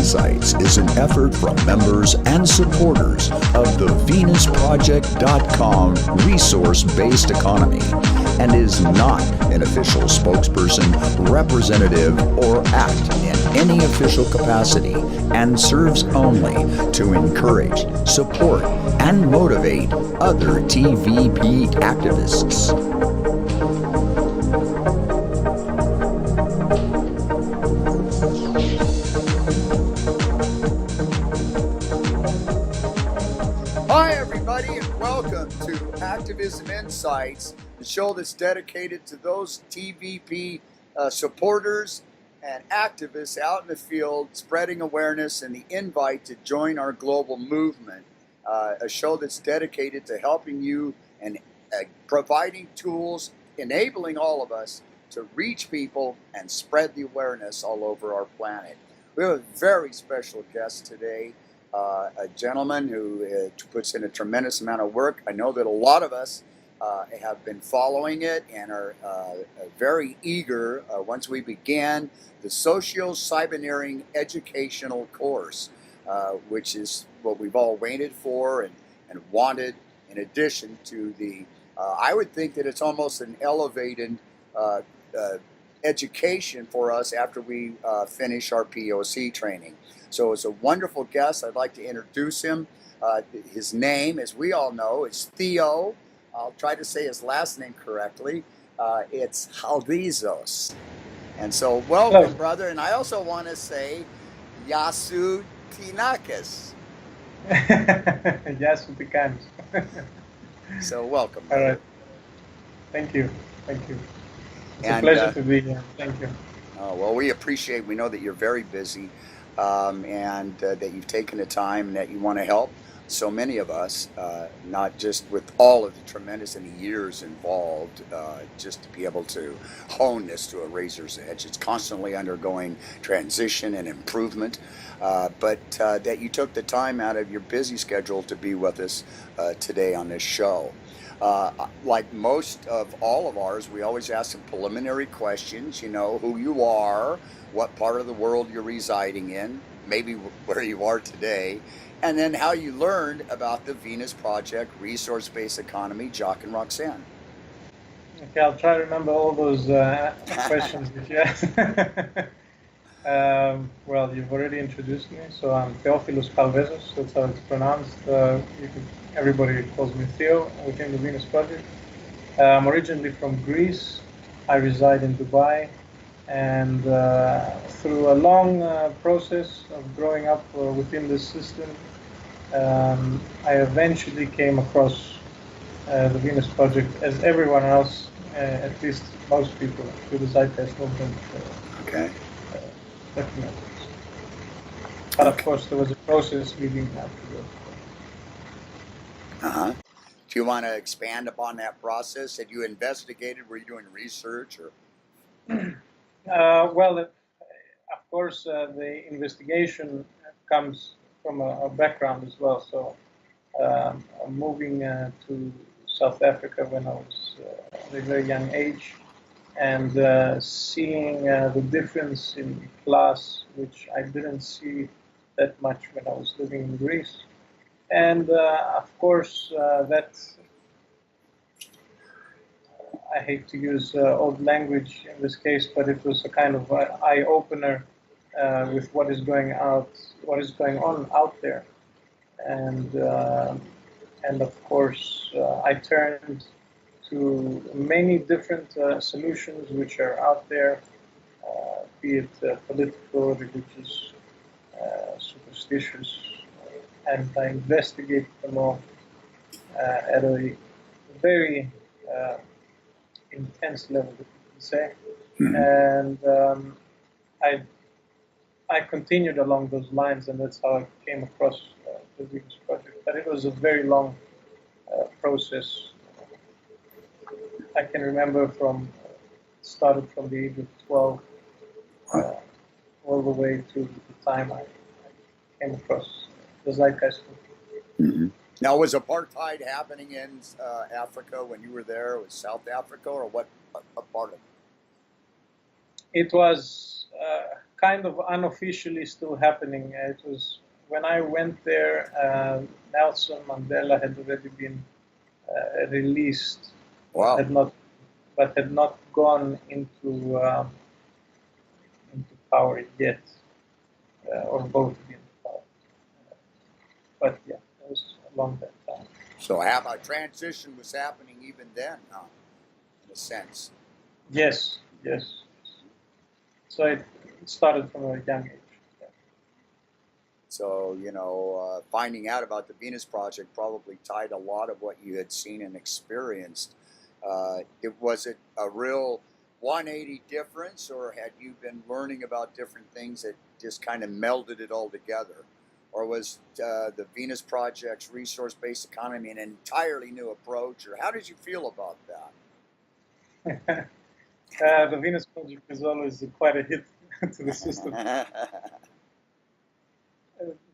Insights is an effort from members and supporters of the VenusProject.com resource-based economy and is not an official spokesperson, representative, or act in any official capacity and serves only to encourage, support, and motivate other TVP activists. Hi everybody and welcome to Activism Insights, the show that's dedicated to those TVP supporters and activists out in the field spreading awareness and the invite to join our global movement. A show that's dedicated to helping you and providing tools, enabling all of us to reach people and spread the awareness all over our planet. We have a very special guest today. A gentleman who puts in a tremendous amount of work. I know that a lot of us have been following it and are very eager once we began the Sociocyberneering Educational Course, which is what we've all waited for and wanted, in addition to the, I would think that it's almost an elevated education for us after we finish our POC training. So it's a wonderful guest. I'd like to introduce him. His name, as we all know, is Theo. I'll try to say his last name correctly. It's Chaldezos. And so welcome, Hello. brother. And I also want to say Yasu Tinakis. Yasu Ticanos. So welcome, All brother. right. Thank you. Thank you. It's And, a pleasure to be here. Thank you. Well, we know that you're very busy and that you've taken the time and that you want to help so many of us, not just with all of the tremendous and the years involved, just to be able to hone this to a razor's edge. It's constantly undergoing transition and improvement, but that you took the time out of your busy schedule to be with us today on this show. Like most of all of ours, we always ask some preliminary questions, you know, who you are, what part of the world you're residing in, maybe where you are today, and then how you learned about the Venus Project, resource-based economy, Jock and Roxanne. Okay, I'll try to remember all those questions that you asked. Well, you've already introduced me, so I'm Theofilos Chaldezos, that's how it's pronounced. Everybody calls me Theo within the Venus Project. I'm originally from Greece. I reside in Dubai, and through a long process of growing up within this system, I eventually came across the Venus Project, as everyone else, at least most people, through the Zeitgeist movement. Okay. Documentaries. But of course, there was a process leading up to this. Uh-huh. Do you want to expand upon that process? Had you investigated? Were you doing research? Or? Well, of course, the investigation comes from a background as well. So, moving to South Africa when I was at a very young age, and seeing the difference in class, which I didn't see that much when I was living in Greece. And of course, that, I hate to use old language in this case, but it was a kind of eye-opener with what is going on out there. And of course, I turned to many different solutions which are out there, be it political, religious, superstitious, and I investigated them all at a very intense level, you could say. And I continued along those lines, and that's how I came across the Venus Project. But it was a very long process. I can remember started from the age of 12 all the way to the time I came across the Zeitgeist. Mm-hmm. Now, was apartheid happening in Africa when you were there? Was South Africa, or what part of it? It was kind of unofficially still happening. It was when I went there, Nelson Mandela had already been released, Wow. but had not gone into power yet, or voted into power. But yeah, it was a long time. So how about transition was happening even then, huh? In a sense. Yes. So it started from a young age. Yeah. So, finding out about the Venus Project probably tied a lot of what you had seen and experienced. Was it a real 180 difference, or had you been learning about different things that just kind of melded it all together? Or was the Venus Project's resource-based economy an entirely new approach, or how did you feel about that? The Venus Project is always quite a hit to the system.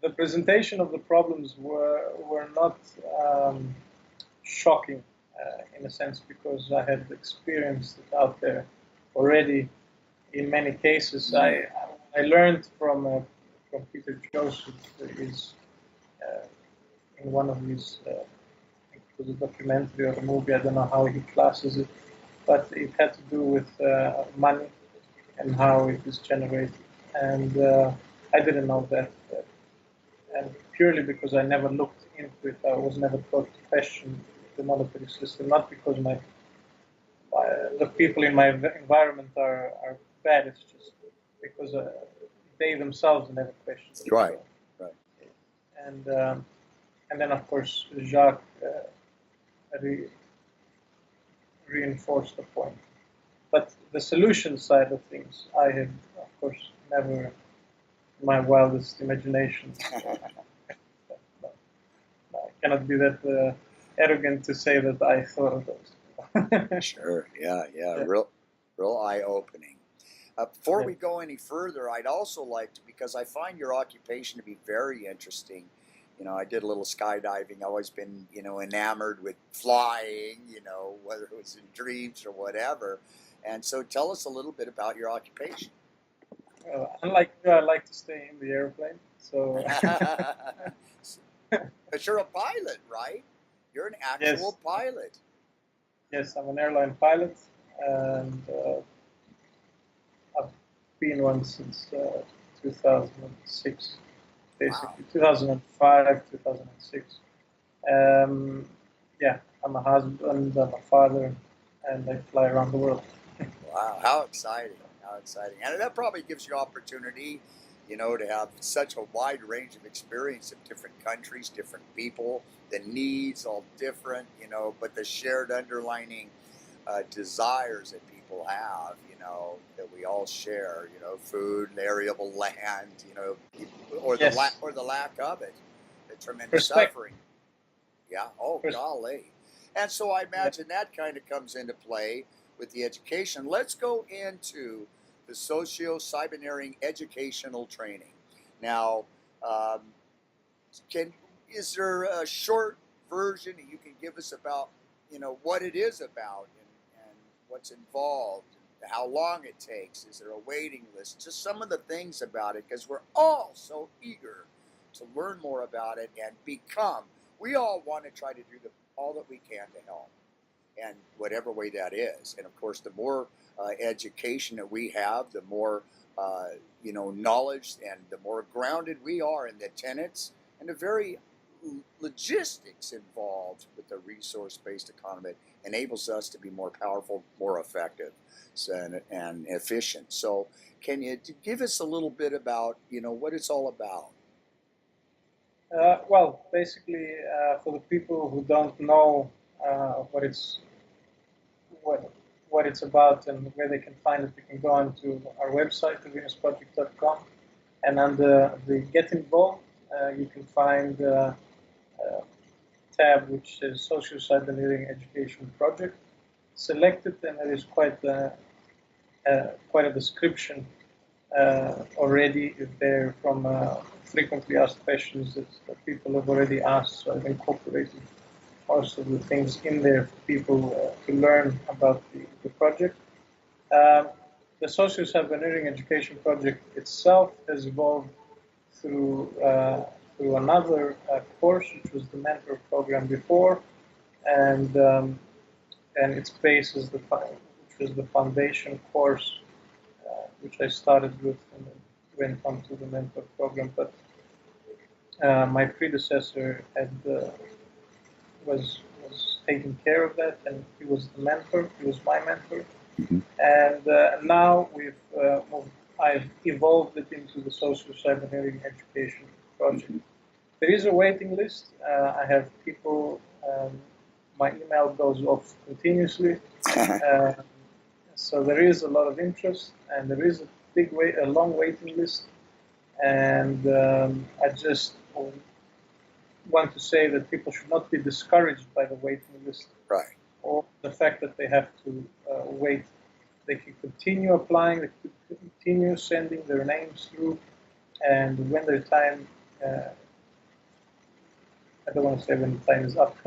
The presentation of the problems were not shocking in a sense, because I had experienced it out there already in many cases. I learned from Peter Joseph is in one of his it was a documentary or a movie, I don't know how he classes it, but it had to do with money and how it is generated. And I didn't know that. And purely because I never looked into it, I was never taught to question the monetary system, not because the people in my environment are bad, it's just because they themselves never questioned it. Right. And then, of course, Jacques reinforced the point. But the solution side of things, I had, of course, never in my wildest imagination. No, I cannot be that arrogant to say that I thought of those. Sure. Yeah. Real eye-opening. Before we go any further, I'd also like to, because I find your occupation to be very interesting. I did a little skydiving. I've always been, enamored with flying, whether it was in dreams or whatever. And so tell us a little bit about your occupation. Unlike you, I like to stay in the airplane. So. But you're a pilot, right? You're an actual pilot. Yes, I'm an airline pilot, and I've been one since 2006, basically. Wow. 2005, 2006. I'm a husband, I'm a father, and I fly around the world. Wow, how exciting. And that probably gives you opportunity, to have such a wide range of experience of different countries, different people, the needs all different, but the shared underlining desires that people have, that we all share, food, arable land, or the lack of it, the tremendous suffering. Yeah. Oh, golly. And so I imagine that kind of comes into play with the education. Let's go into the Sociocyberneering Educational Training. Now, is there a short version that you can give us about, what it is about and what's involved, and how long it takes? Is there a waiting list? Just some of the things about it, because we're all so eager to learn more about it and become. We all want to try to do all that we can to help, and whatever way that is. And of course, the more education that we have, the more knowledge, and the more grounded we are in the tenets and the very logistics involved with the resource-based economy, enables us to be more powerful, more effective, and efficient. So can you give us a little bit about what it's all about? Well, basically, for the people who don't know what it's about and where they can find it, they can go on to our website, thevenusproject.com, and under the Get Involved, you can find a tab which says Sociocyberneering Education Project. Select it, and there is quite a description already there from frequently asked questions that people have already asked. So I've incorporated most of the things in there for people to learn about the project. the Socio-Cyberneering Education Project itself has evolved through another course, which was the mentor program before, and its base is which was the foundation course, which I started with and then went on to the mentor program. But my predecessor was taking care of that, and he was the mentor. He was my mentor, and now I've evolved it into the Socio-Cyberneering Education Project. There is a waiting list. I have people. My email goes off continuously, so there is a lot of interest, and there is a long waiting list. And I just want to say that people should not be discouraged by the waiting list, Right. or the fact that they have to wait. They can continue applying, they can continue sending their names through, and when their time, I don't want to say when the time is up,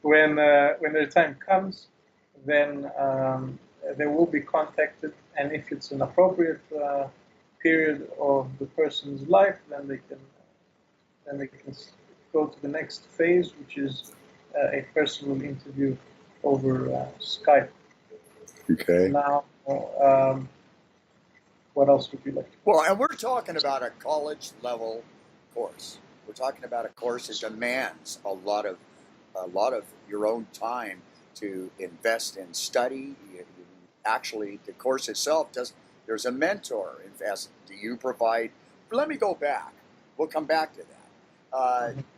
when their time comes, then they will be contacted, and if it's an appropriate period of the person's life, then they can go to the next phase, which is a personal interview over Skype. Okay. Now, what else would you like? Well, and we're talking about a college level course. We're talking about a course that demands a lot of your own time to invest in study. Actually, the course itself there's a mentor. Do you provide? Let me go back. We'll come back to that.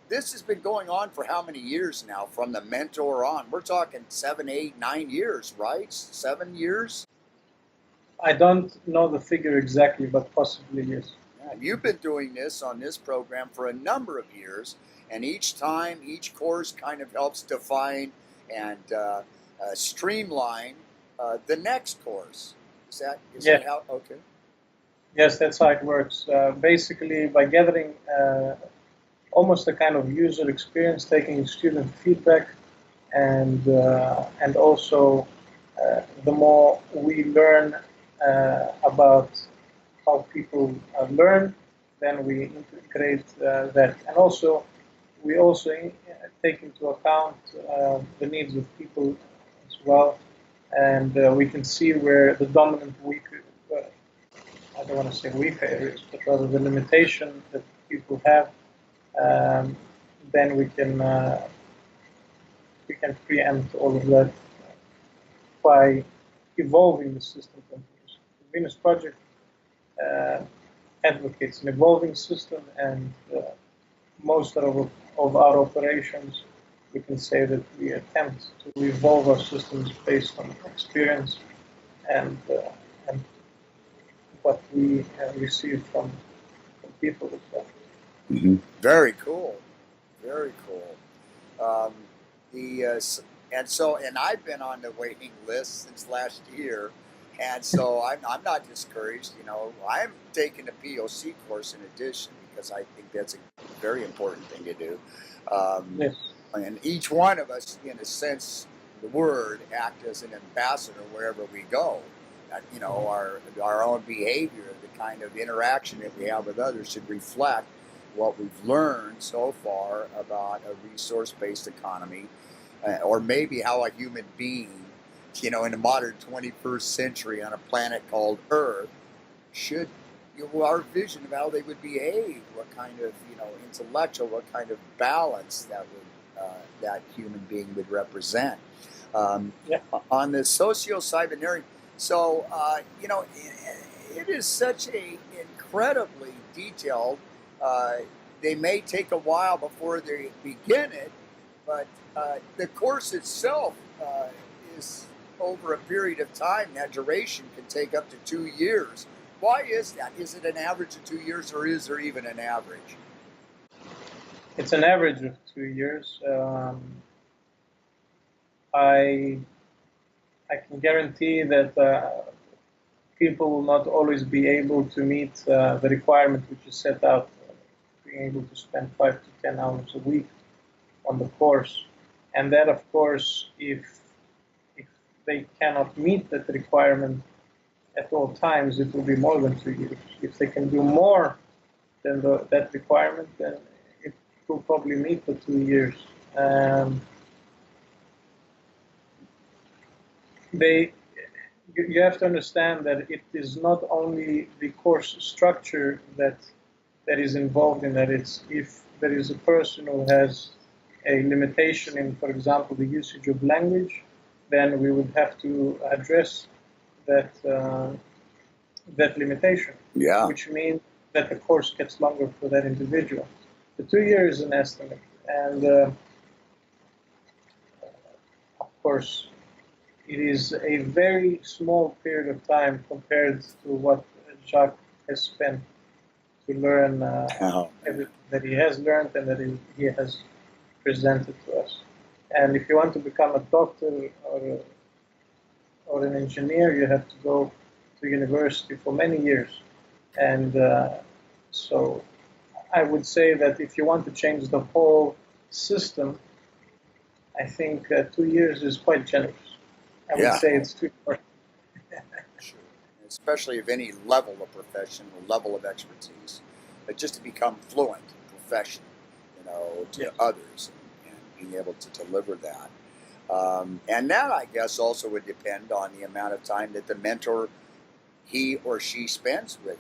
This has been going on for how many years now? From the mentor on, we're talking 7, 8, 9 years, right? 7 years. I don't know the figure exactly, but possibly yes. Yeah, you've been doing this on this program for a number of years, and each time, each course kind of helps define and streamline the next course. Is that how? Okay. Yes, that's how it works. Basically, by gathering almost a kind of user experience, taking student feedback, and also the more we learn about how people learn, then we integrate that, and also we take into account the needs of people as well, and we can see where the dominant I don't want to say weaker areas, but rather the limitation that people have. Then we can preempt all of that by evolving the system continuously. The Venus Project advocates an evolving system, and most of our operations, we can say that we attempt to evolve our systems based on experience and what we receive from people as well. Mm-hmm. Very cool. Very cool. And I've been on the waiting list since last year, and so I'm not discouraged. You know, I'm taking the POC course in addition because I think that's a very important thing to do. Yes. And each one of us, in a sense, the word, act as an ambassador wherever we go. You know, our own behavior, the kind of interaction that we have with others should reflect what we've learned so far about a resource-based economy, or maybe how a human being, you know, in the modern 21st century on a planet called Earth, should, you know, our vision of how they would behave, what kind of, you know, intellectual, what kind of balance that human being would represent. On the socio-cyberneering, so, you know, it is such a incredibly detailed. They may take a while before they begin it, but the course itself is over a period of time. That duration can take up to 2 years. Why is that? Is it an average of 2 years, or is there even an average? It's an average of 2 years. I can guarantee that people will not always be able to meet the requirement which is set out, being able to spend 5 to 10 hours a week on the course. And that, of course, if they cannot meet that requirement, at all times, it will be more than 2 years. If they can do more than that requirement, then it will probably meet the 2 years. You have to understand that it is not only the course structure that is involved in that. It's if there is a person who has a limitation in, for example, the usage of language, then we would have to address that that limitation. Yeah. Which means that the course gets longer for that individual. The 2 years is an estimate, and of course, it is a very small period of time compared to what Jacques has spent to learn everything that he has learned and that he has presented to us. And if you want to become a doctor or an engineer, you have to go to university for many years. And so I would say that if you want to change the whole system, I think 2 years is quite generous. I would say it's too short. Sure. Especially of any level of profession or level of expertise, but just to become fluent, professional, to others, and being able to deliver that. And that, I guess, also would depend on the amount of time that the mentor, he or she, spends with.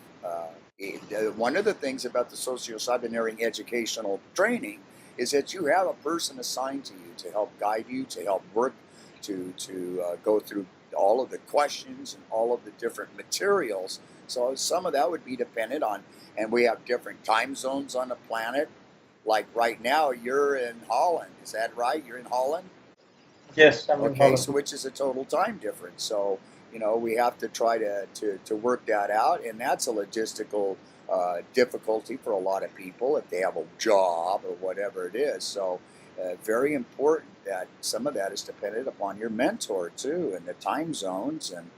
One of the things about the socio-cyberneering educational training is that you have a person assigned to you to help guide you, to help work, to go through all of the questions and all of the different materials. So some of that would be dependent on, and we have different time zones on the planet. Like right now, you're in Holland. Is that right? You're in Holland? Yes, I'm in Holland. So which is a total time difference. So, we have to try to work that out, and that's a logistical difficulty for a lot of people if they have a job or whatever it is. So very important that some of that is dependent upon your mentor too, and the time zones, and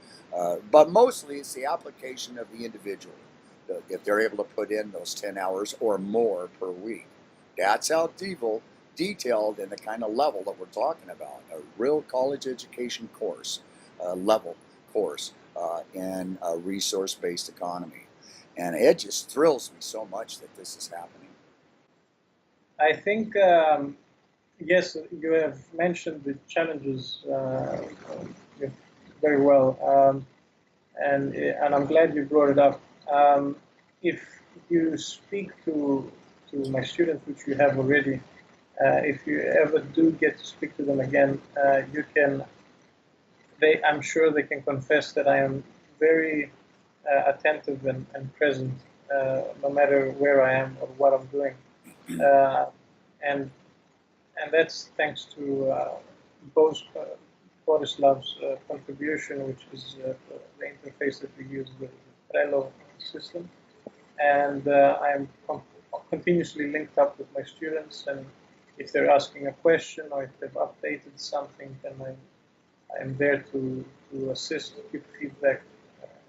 but mostly it's the application of the individual. If they're able to put in those 10 hours or more per week, that's how detailed and the kind of level that we're talking about. A real college education course, level course in a resource-based economy. And it just thrills me so much that this is happening. I think, yes, you have mentioned the challenges very well, and I'm glad you brought it up. If you speak to my students, which you have already, if you ever do get to speak to them again, I'm sure they can confess that I am very attentive and present, no matter where I am or what I'm doing, and that's thanks to Borislav's contribution, which is the interface that we use with the Trello system, and I'm continuously linked up with my students, and if they're asking a question or if they've updated something, then I'm there to assist, give feedback,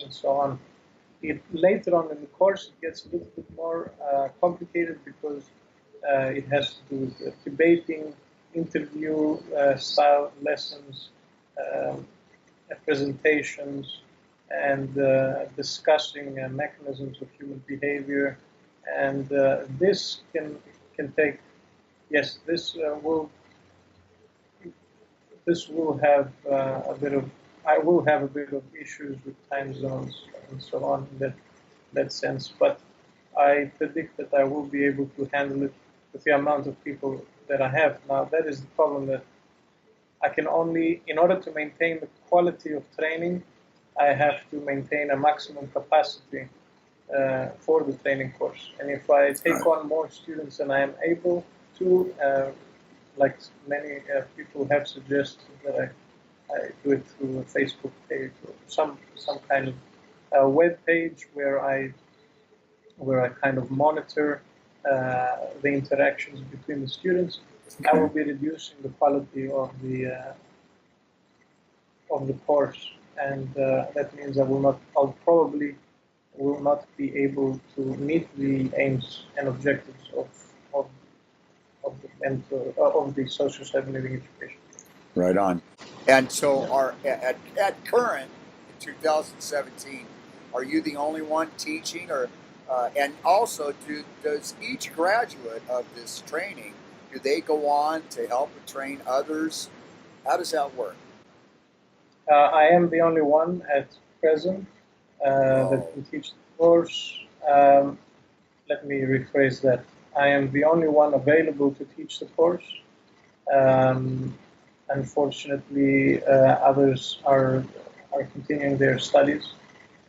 and so on. Later on in the course, it gets a little bit more complicated because it has to do with debating, interview style lessons, presentations, and discussing mechanisms of human behavior. And this can take, yes, this will have I will have a bit of issues with time zones and so on in that sense, but I predict that I will be able to handle it with the amount of people that I have. Now, that is the problem, that I can only, in order to maintain the quality of training, I have to maintain a maximum capacity for the training course. And if I take on more students than I am able to, like many people have suggested that I do it through a Facebook page or some kind of web page where I kind of monitor the interactions between the students. I will be reducing the quality of the course, and that means I'll probably will not be able to meet the aims and objectives of the social cyberneering education. Right on. And so at current, 2017. Are you the only one teaching, or and also does each graduate of this training, do they go on to help train others? How does that work? I am the only one at present that can teach the course. Let me rephrase that. I am the only one available to teach the course. Unfortunately, others are continuing their studies,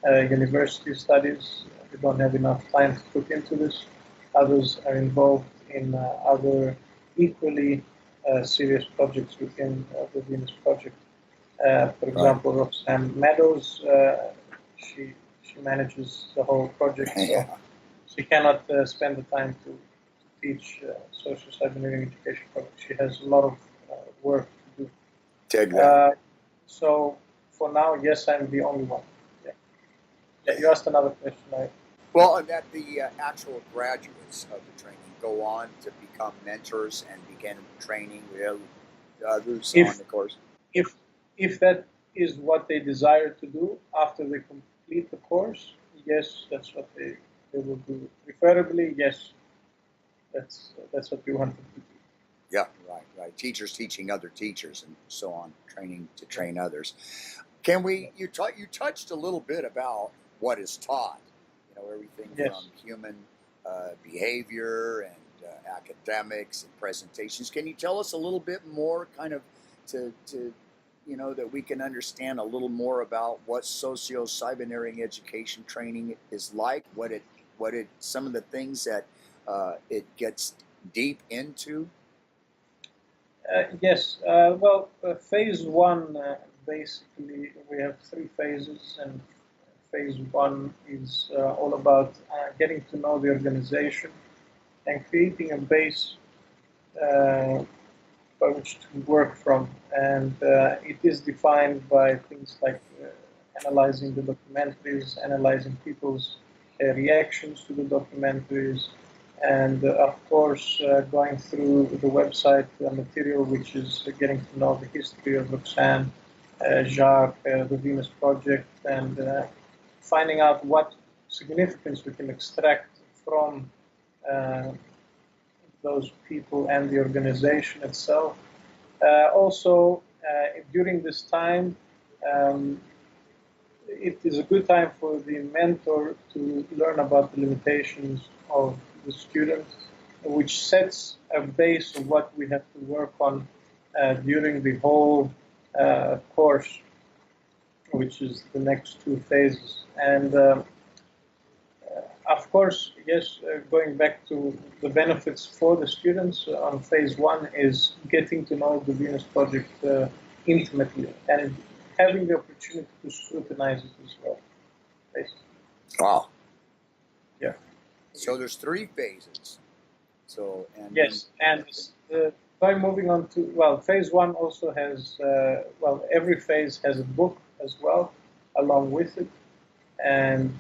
university studies. They don't have enough time to put into this. Others are involved in other equally serious projects within the Venus project. For example, Roxanne Meadows, she manages the whole project, so she cannot spend the time to teach Socio-Cyberneering Education project. She has a lot of work to do. So for now, yes, I'm the only one. Yeah, you asked another question. Well, and that the actual graduates of the training go on to become mentors and begin training with others on the course. If that is what they desire to do after they complete the course, yes, that's what they will do. Preferably, yes, that's what we want them to do. Yeah, right. Teachers teaching other teachers and so on, training to train others. Can we? You touched a little bit about what is taught. You know, everything from human behavior and academics and presentations. Can you tell us a little bit more, kind of, to that we can understand a little more about what socio-cyberneering education training is like? What it some of the things that it gets deep into. Yes. Well, phase one, basically, we have 3 phases, and phase one is all about getting to know the organization and creating a base by which to work from. And it is defined by things like analyzing the documentaries, analyzing people's reactions to the documentaries, and of course going through the website material, which is getting to know the history of Roxanne, Jacques, the Venus project, and finding out what significance we can extract from those people and the organization itself. Also, during this time, it is a good time for the mentor to learn about the limitations of the student, which sets a base of what we have to work on during the whole course, which is the next 2 phases. And of course, yes, going back to the benefits for the students on phase one is getting to know the Venus project intimately and having the opportunity to scrutinize it as well. Basically. Wow. Yeah. So there's 3 phases. So yes, and by moving on to phase one also has every phase has a book as well along with it, and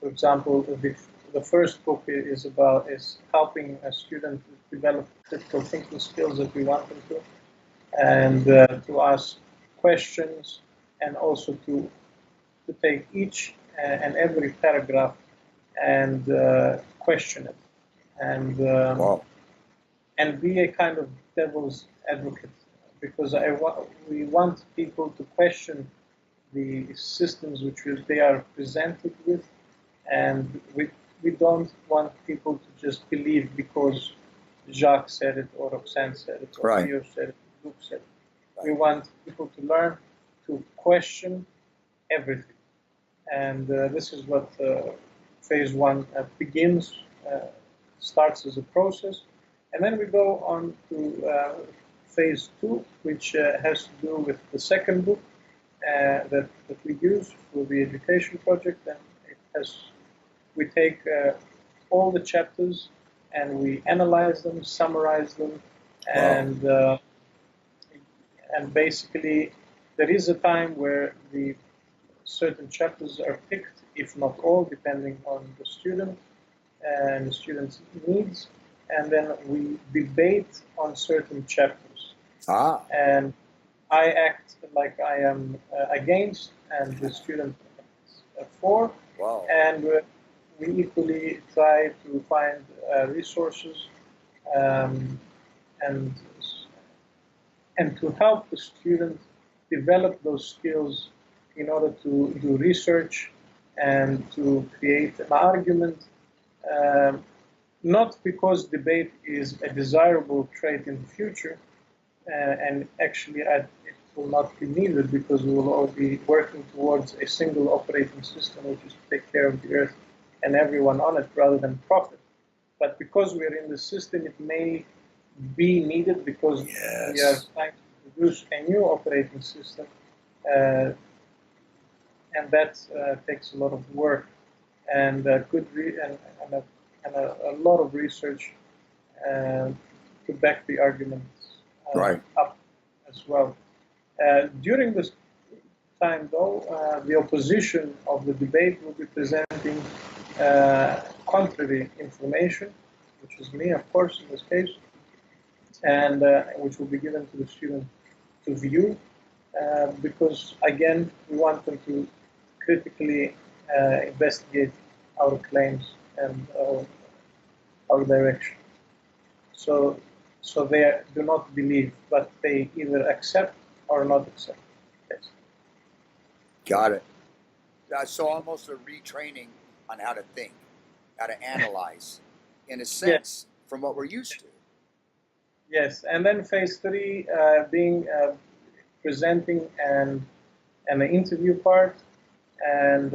for example, the first book is helping a student develop critical thinking skills that we want them to, and to ask questions, and also to take each and every paragraph and question it, and and be a kind of devil's advocate, because we want people to question the systems which they are presented with, and we don't want people to just believe because Jacques said it, or Roxanne said it, or Theo said it, or Luke said it. Right. We want people to learn to question everything, and this is what phase one begins, starts as a process, and then we go on to phase two, which has to do with the second book that we use for the education project, and we take all the chapters and we analyze them, summarize them, and basically there is a time where the certain chapters are picked, if not all, depending on the student and the student's needs, and then we debate on certain chapters. And I act like I am against and the student for. Wow. And we equally try to find resources um, and to help the student develop those skills in order to do research and to create an argument, not because debate is a desirable trait in the future, and actually it will not be needed because we will all be working towards a single operating system, which is to take care of the earth and everyone on it rather than profit. But because we are in the system, it may be needed because we are trying to produce a new operating system, and that takes a lot of work and a lot of research to back the arguments up as well. During this time, though, the opposition of the debate will be presenting contrary information, which is me, of course, in this case, and which will be given to the student to view, because, again, we want them to critically investigate our claims and our direction. So they do not believe, but they either accept or not accept. Yes. Got it. So almost a retraining on how to think, how to analyze, in a sense, from what we're used to. Yes, and then phase 3 being presenting and an interview part, and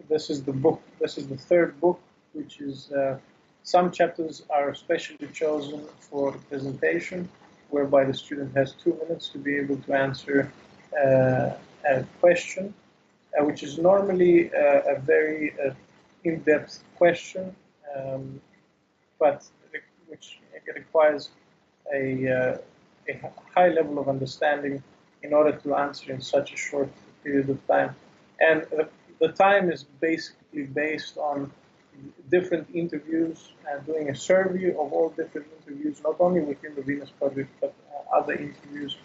this is the book. This is the third book, which is some chapters are specially chosen for presentation, whereby the student has 2 minutes to be able to answer a question, which is normally a very in-depth question, but which requires a high level of understanding in order to answer in such a short period of time. And the time is basically based on different interviews and doing a survey of all different interviews, not only within the Venus Project, but other interviews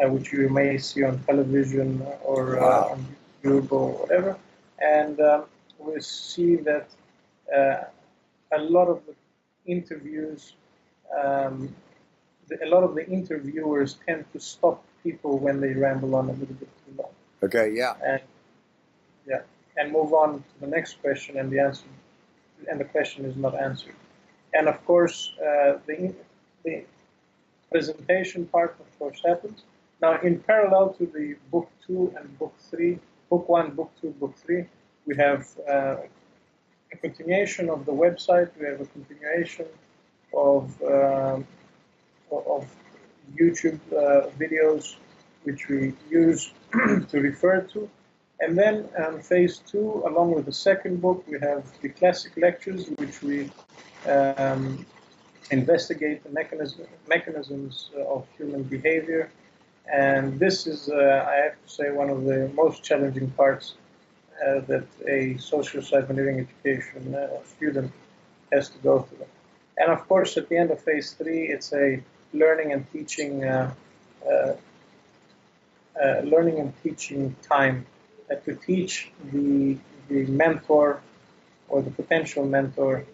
which you may see on television or on YouTube or whatever. And we see that a lot of the interviews, a lot of the interviewers tend to stop people when they ramble on a little bit too long. Okay, yeah. And move on to the next question, and the question is not answered. And of course, the presentation part, of course, happens. Now, in parallel to the book 2 and book 3, book 1, book 2, book 3, we have a continuation of the website. We have a continuation of YouTube videos, which we use to refer to. And then phase 2, along with the second book, we have the classic lectures, which we investigate the mechanisms of human behavior. And this is, I have to say, one of the most challenging parts that a socio-cyberneering education student has to go through. And of course, at the end of phase 3, it's a learning and teaching time to teach the mentor or the potential mentor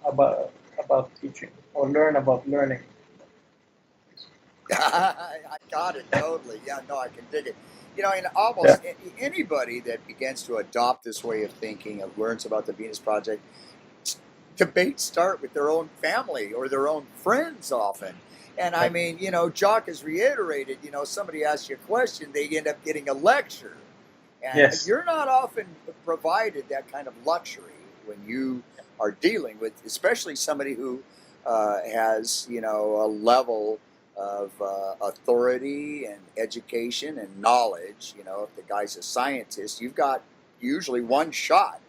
about teaching or learn about learning. I got it totally. Yeah, no, I can dig it. You know, and almost anybody that begins to adopt this way of thinking and learns about the Venus Project, debates start with their own family or their own friends often. And I mean, you know, Jock has reiterated, you know, somebody asks you a question, they end up getting a lecture. And you're not often provided that kind of luxury when you are dealing with, especially somebody who has, you know, a level of authority and education and knowledge. You know, if the guy's a scientist, you've got usually one shot.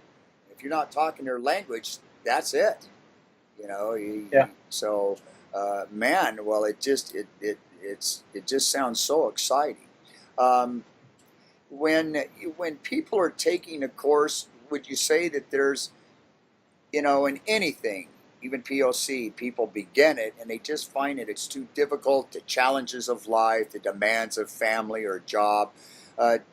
If you're not talking their language, that's it. You know, so man, well, it just sounds so exciting. When people are taking a course, would you say that there's, you know, in anything, even POC, people begin it and they just find it's too difficult, the challenges of life, the demands of family or job.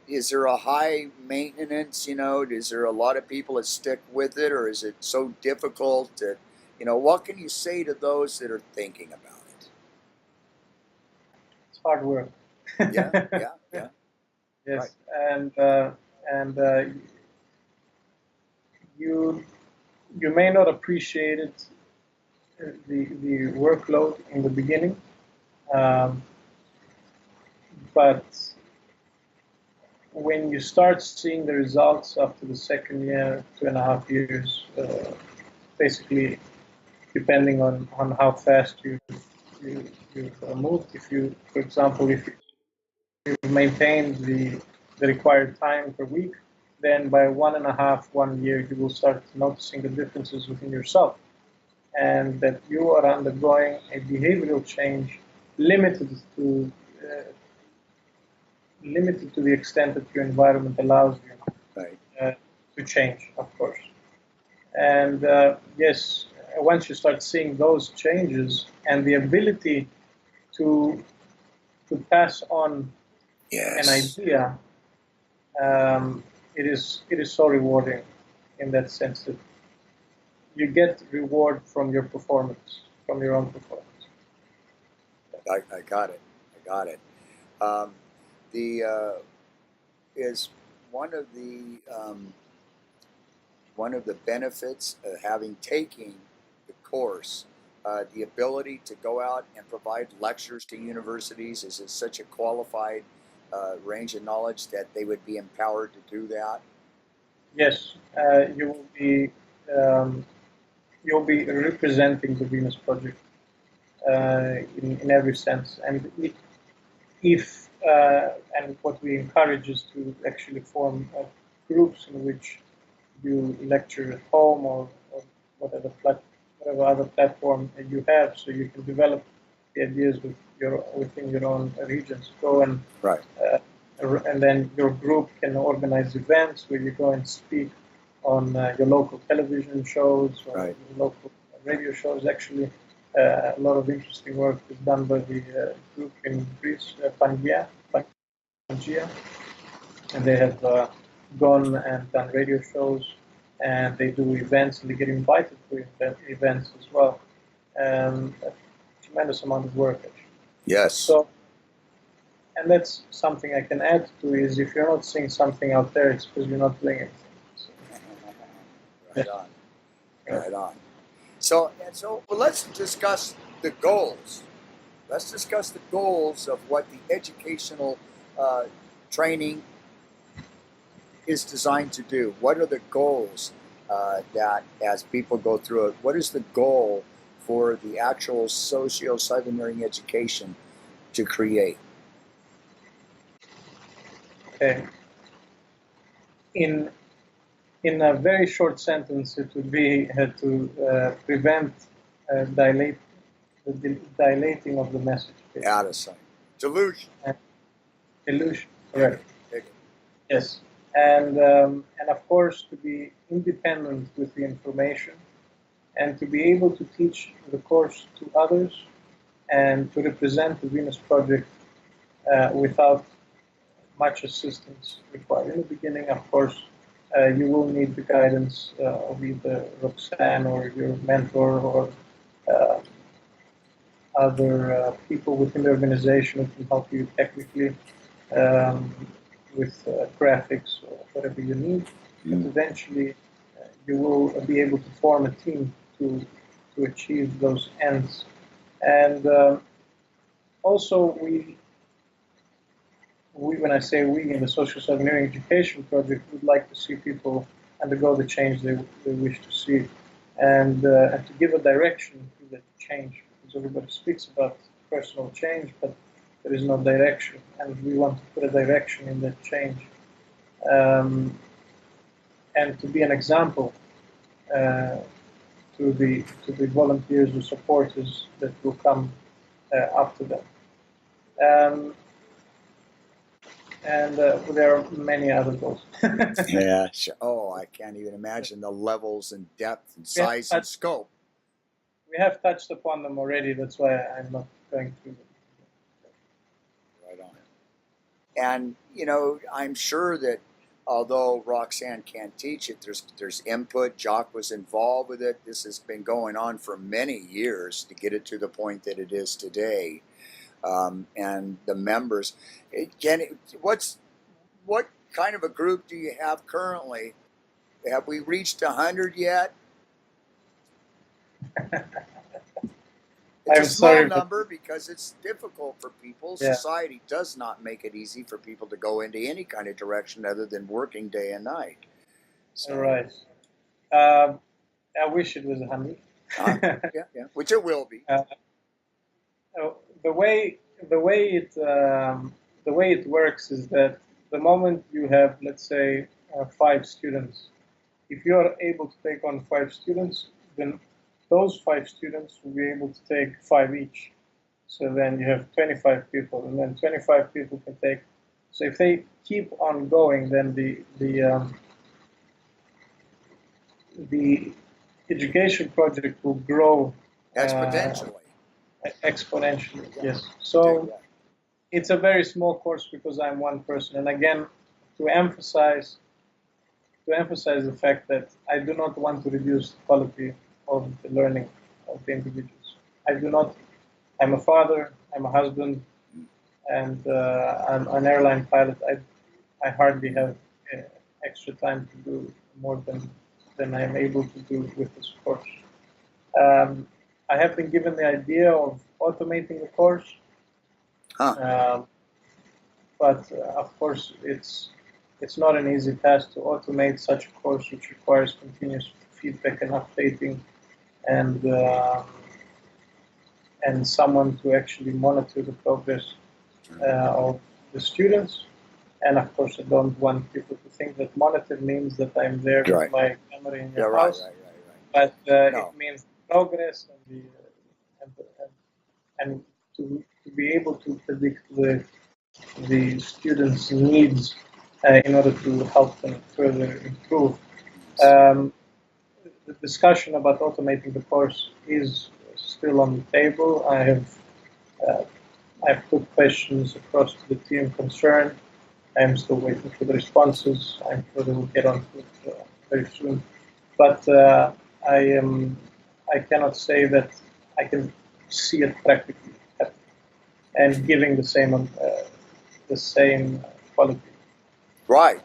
Is there a high maintenance, is there a lot of people that stick with it, or is it so difficult that, what can you say to those that are thinking about it? It's hard work. Yeah. Yes, Right. And you may not appreciate it, the workload in the beginning, but when you start seeing the results after the second year, 2.5 years, basically depending on how fast you moved. If you, for example, if you maintain the required time per week, then by 1 year, you will start noticing the differences within yourself, and that you are undergoing a behavioral change limited to the extent that your environment allows you to change, of course. And yes, once you start seeing those changes and the ability to pass on an idea, it is so rewarding in that sense that you get reward from your performance, from your own performance. I got it. Is one of the benefits of having taken the course, the ability to go out and provide lectures to universities? Is it such a qualified range of knowledge that they would be empowered to do that? Yes, you'll be representing the Venus Project in every sense, and if and what we encourage is to actually form groups in which you lecture at home or whatever other platform you have, so you can develop the ideas within your own regions. Go and right. And then your group can organize events where you go and speak on your local television shows or right. your local radio shows. Actually, a lot of interesting work is done by the group in Greece, Pangea, and they have gone and done radio shows, and they do events, and they get invited to events as well. A tremendous amount of work, actually. Yes. So, and that's something I can add to is if you're not seeing something out there, it's because you're not doing anything. So, Right on. So well, let's discuss the goals. Let's discuss the goals of what the educational training is designed to do. What are the goals that, as people go through it, what is the goal for the actual socio-cyberneering education to create? Okay. In a very short sentence, it would be to prevent the dilating of the message. Out of sight. Delusion. Delusion, correct. Okay. Yes. And of course, to be independent with the information and to be able to teach the course to others and to represent the Venus Project without much assistance required. In the beginning, of course, you will need the guidance of either Roxanne or your mentor or other people within the organization who can help you technically with graphics or whatever you need. But eventually, you will be able to form a team to achieve those ends. And also, when I say we in the Socio-Cyberneering Education Project, would like to see people undergo the change they wish to see, and to give a direction to that change, because everybody speaks about personal change, but there is no direction, and we want to put a direction in that change, and to be an example to the volunteers or supporters that will come after them. And there are many other goals. Yeah. Oh, I can't even imagine the levels and depth and size and scope. we have touched upon them already. That's why I'm not going through them. Right on. And, you know, I'm sure that although Roxanne can't teach it, there's input. Jock was involved with it. This has been going on for many years to get it to the point that it is today. And the members, what kind of a group do you have currently? Have we reached 100 yet? It's I'm a small sorry, number because it's difficult for people. Yeah. Society does not make it easy for people to go into any kind of direction other than working day and night. So, all right. I wish it was 100. yeah, which it will be. The way it works is that the moment you have, let's say, 5 students, if you are able to take on 5 students, then those 5 students will be able to take 5 each. So then you have 25 people, and then 25 people can take. So if they keep on going, then the education project will grow Exponentially. Exponentially, yes. So it's a very small course because I'm one person, and again, to emphasize the fact that I do not want to reduce the quality of the learning of the individuals. I do not. I'm a father. I'm a husband, and I'm an airline pilot. I hardly have extra time to do more than I am able to do with this course. I have been given the idea of automating the course, but of course it's not an easy task to automate such a course, which requires continuous feedback and updating, and someone to actually monitor the progress of the students. And of course, I don't want people to think that monitor means that I'm there with my camera in your house. But it means progress and to be able to predict the students' needs in order to help them further improve. The discussion about automating the course is still on the table. I've put questions across to the team concerned. I'm still waiting for the responses. I'm sure they will get on to it very soon. But I cannot say that I can see it practically and giving the same quality. Right.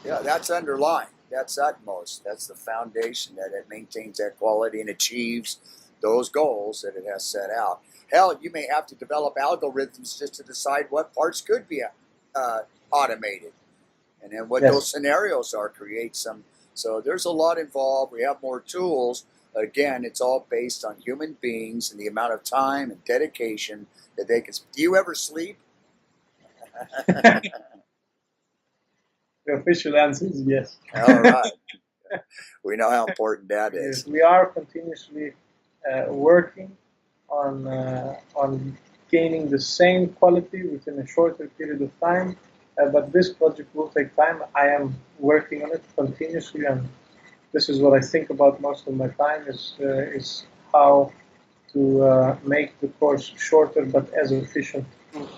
Yeah, that's underlying. That's utmost. That's the foundation, that it maintains that quality and achieves those goals that it has set out. Hell, you may have to develop algorithms just to decide what parts could be automated, and then what those scenarios are, create some. So there's a lot involved. We have more tools. But again, it's all based on human beings and the amount of time and dedication that they can. Do you ever sleep? The official answer is yes. All right. We know how important that is. Yes, we are continuously working on gaining the same quality within a shorter period of time. But this project will take time. I am working on it continuously, and this is what I think about most of my time is how to make the course shorter but as efficient.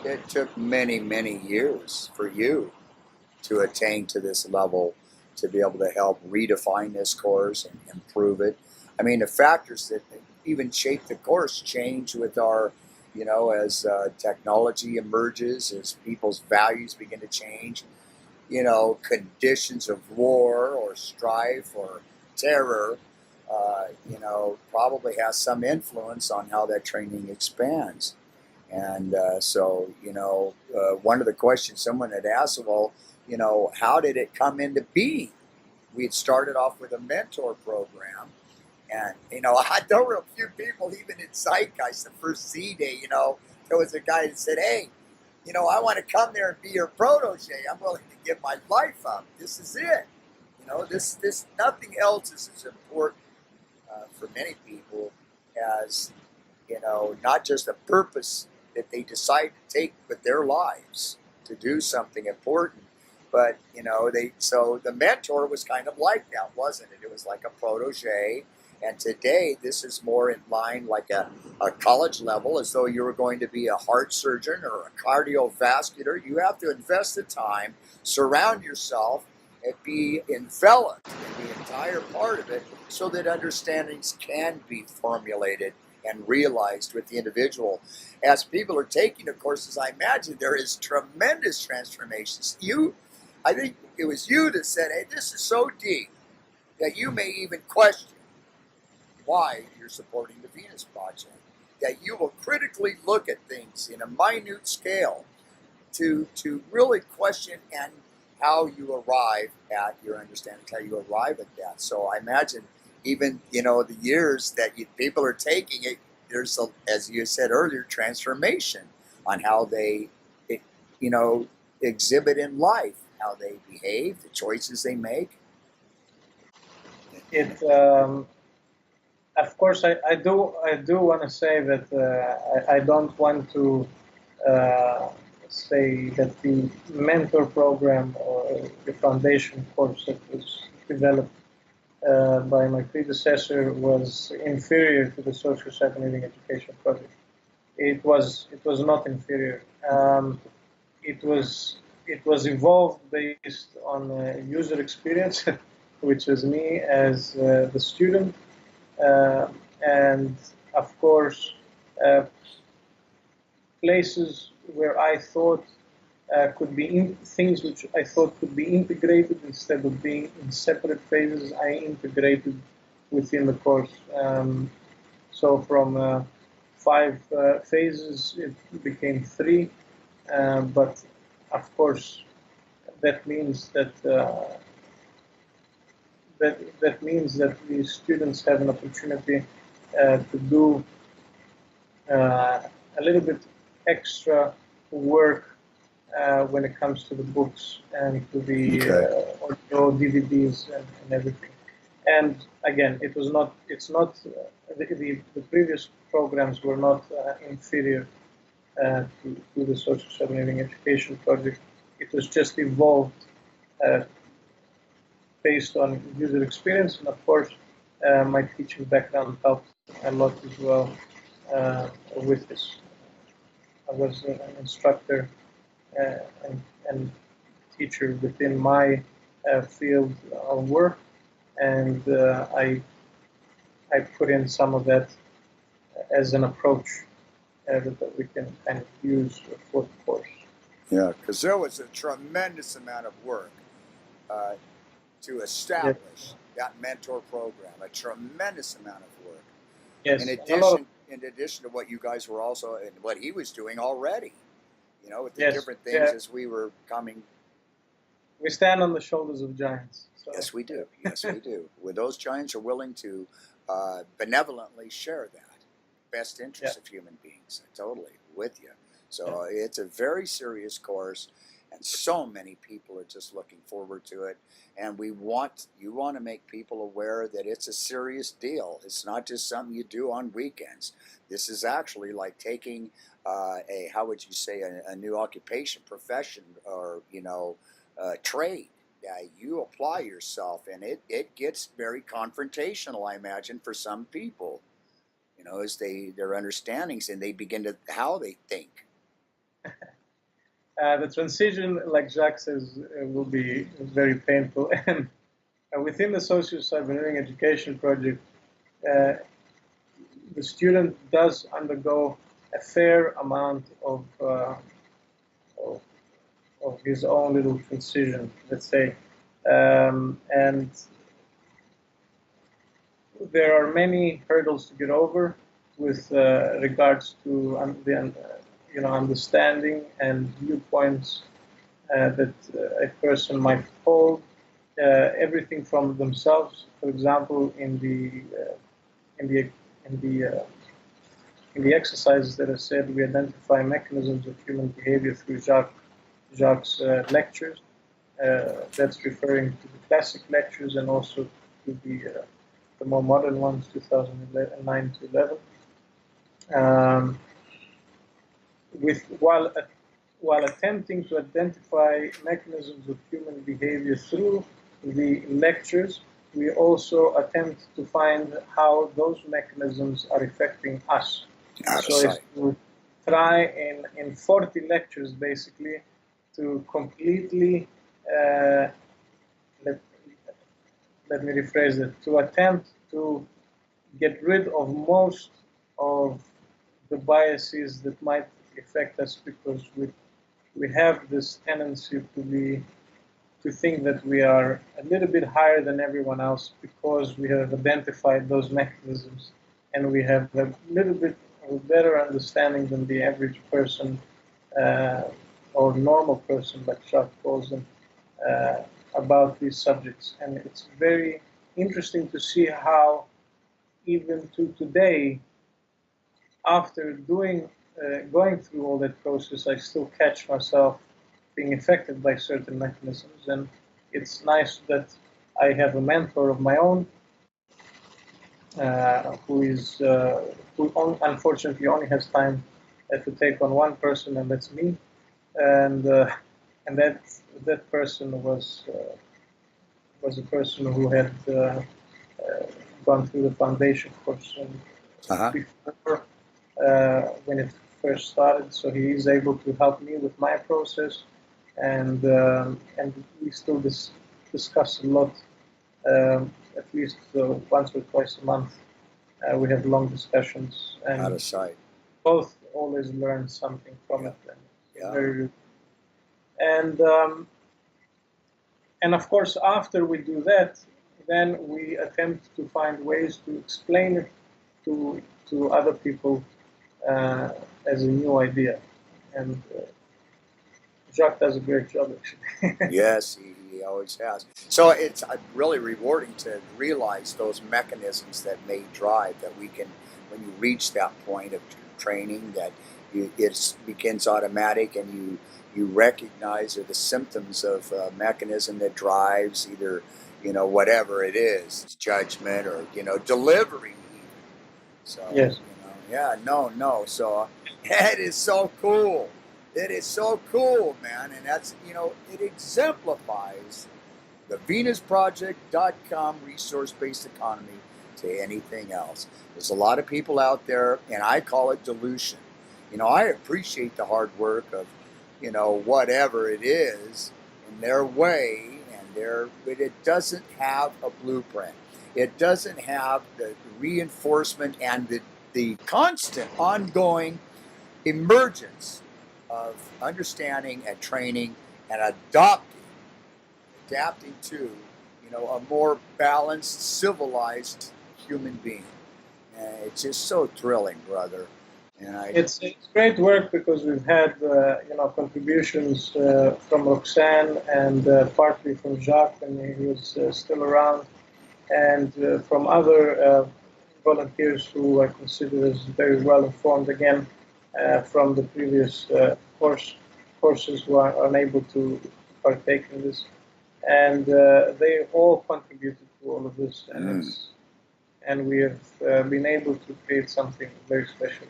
It took many, many years for you to attain to this level, to be able to help redefine this course and improve it. I mean, the factors that even shape the course change with our, as technology emerges, as people's values begin to change, conditions of war or strife or terror, probably has some influence on how that training expands. And so, one of the questions someone had asked, well, how did it come into being? We had started off with a mentor program. And, there were a few people, even in Zeitgeist, the first Z Day, there was a guy that said, hey, I want to come there and be your protege. I'm willing to give my life up. This is it. This nothing else is as important for many people as, not just a purpose that they decide to take with their lives to do something important, but, so the mentor was kind of like that, wasn't it? It was like a protege. And today, this is more in line like a college level, as though you were going to be a heart surgeon or a cardiovascular. You have to invest the time, surround yourself, and be enveloped in the entire part of it so that understandings can be formulated and realized with the individual. As people are taking the courses, I imagine there is tremendous transformations. I think it was you that said, hey, this is so deep that you may even question why you're supporting the Venus Project, that you will critically look at things in a minute scale to really question and how you arrive at your understanding, how you arrive at that. So I imagine even, the years that people are taking it, there's, as you said earlier, transformation on how they, exhibit in life, how they behave, the choices they make. Of course, I do want to say that I don't want to say that the mentor program or the foundation course that was developed by my predecessor was inferior to the Socio-Cyberneering Education Project. It was not inferior. It was evolved based on user experience, which is me as the student. And of course, places where I thought could be things which I thought could be integrated instead of being in separate phases, I integrated within the course. So from 5 phases, it became 3. But of course, that means that that means that the students have an opportunity to do a little bit extra work when it comes to the books and to the audio DVDs and everything. And again, it's not the previous programs were not inferior to the Socio-Cyberneering Education Project. It was just evolved based on user experience, and of course, my teaching background helped a lot as well with this. I was an instructor and teacher within my field of work, and I put in some of that as an approach that we can kind of use for the course. Yeah, because there was a tremendous amount of work to establish that mentor program, a tremendous amount of work. Yes, in addition to what you guys were also, and what he was doing already, with the different things as we were coming. We stand on the shoulders of giants. So. Yes, we do. Yes, we do. Where those giants are willing to benevolently share that best interest of human beings. Totally with you. So it's a very serious course, and so many people are just looking forward to it. And you want to make people aware that it's a serious deal. It's not just something you do on weekends. This is actually like taking how would you say, a new occupation, profession, or trade. You apply yourself, and it gets very confrontational, I imagine, for some people. As their understandings, and they begin to how they think. The transition, like Jacques says, will be very painful. And within the Socio-Cyberneering Education Project, the student does undergo a fair amount of his own little transition, let's say. And there are many hurdles to get over with regards to understanding and viewpoints that a person might hold. Everything from themselves, for example, in the exercises that are said, we identify mechanisms of human behavior through Jacques' lectures. That's referring to the classic lectures and also to the more modern ones, 2009 to 11. While attempting to identify mechanisms of human behavior through the lectures, we also attempt to find how those mechanisms are affecting us. So if we try in 40 lectures, basically, to completely, let me rephrase it, to attempt to get rid of most of the biases that might affect us, because we have this tendency to think that we are a little bit higher than everyone else because we have identified those mechanisms and we have a little bit of a better understanding than the average person or normal person, like Chuck calls them, about these subjects. And it's very interesting to see how even to today, after going through all that process, I still catch myself being affected by certain mechanisms. And it's nice that I have a mentor of my own who unfortunately only has time to take on one person, and that's me. And that person was a person who had gone through the foundation course before when it first started, so he is able to help me with my process, and we still discuss a lot, at least once or twice a month. We have long discussions, and Out of sight. both always learn something from it. And Yeah. very, and of course, after we do that, then we attempt to find ways to explain it to other people as a new idea. And Jacques does a great job, actually. Yes, he always has. So it's really rewarding to realize those mechanisms that may drive, that we can, when you reach that point of training, that it begins automatic, and you recognize the symptoms of a mechanism that drives either, whatever it is, judgment or, delivery even. So, Yes. No. So it is so cool. It is so cool, man. And that's, it exemplifies the venusproject.com resource-based economy to anything else. There's a lot of people out there, and I call it dilution. I appreciate the hard work of, whatever it is in their way, but it doesn't have a blueprint. It doesn't have the reinforcement and the constant ongoing emergence of understanding and training and adapting to, a more balanced, civilized human being. And it's just so thrilling, brother. And it's great work, because we've had contributions from Roxanne and partly from Jacques when he was still around, and from other volunteers who I consider as very well informed, again, from the previous courses, who are unable to partake in this. And they all contributed to all of this, and we have been able to create something very special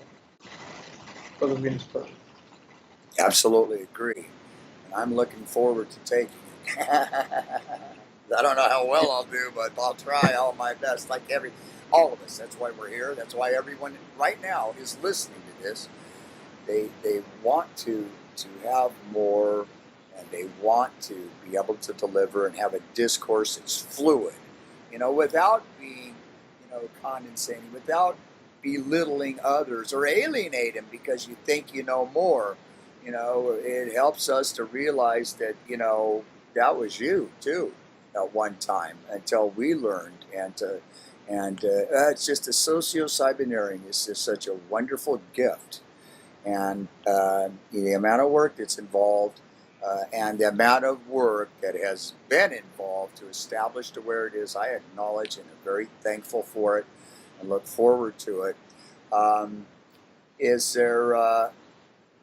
for the Venus Project. Absolutely agree. And I'm looking forward to taking it. I don't know how well I'll do, but I'll try all my best, like all of us. That's why we're here. That's why everyone right now is listening to this. They want to have more, and they want to be able to deliver and have a discourse that's fluid, without being, condescending, without belittling others or alienate them because you think you know more. It helps us to realize that, that was you too at one time, until we learned. And it's just a socio-cyberneering is just such a wonderful gift. And the amount of work that's involved, and the amount of work that has been involved to establish to where it is, I acknowledge and am very thankful for it and look forward to it. Is there,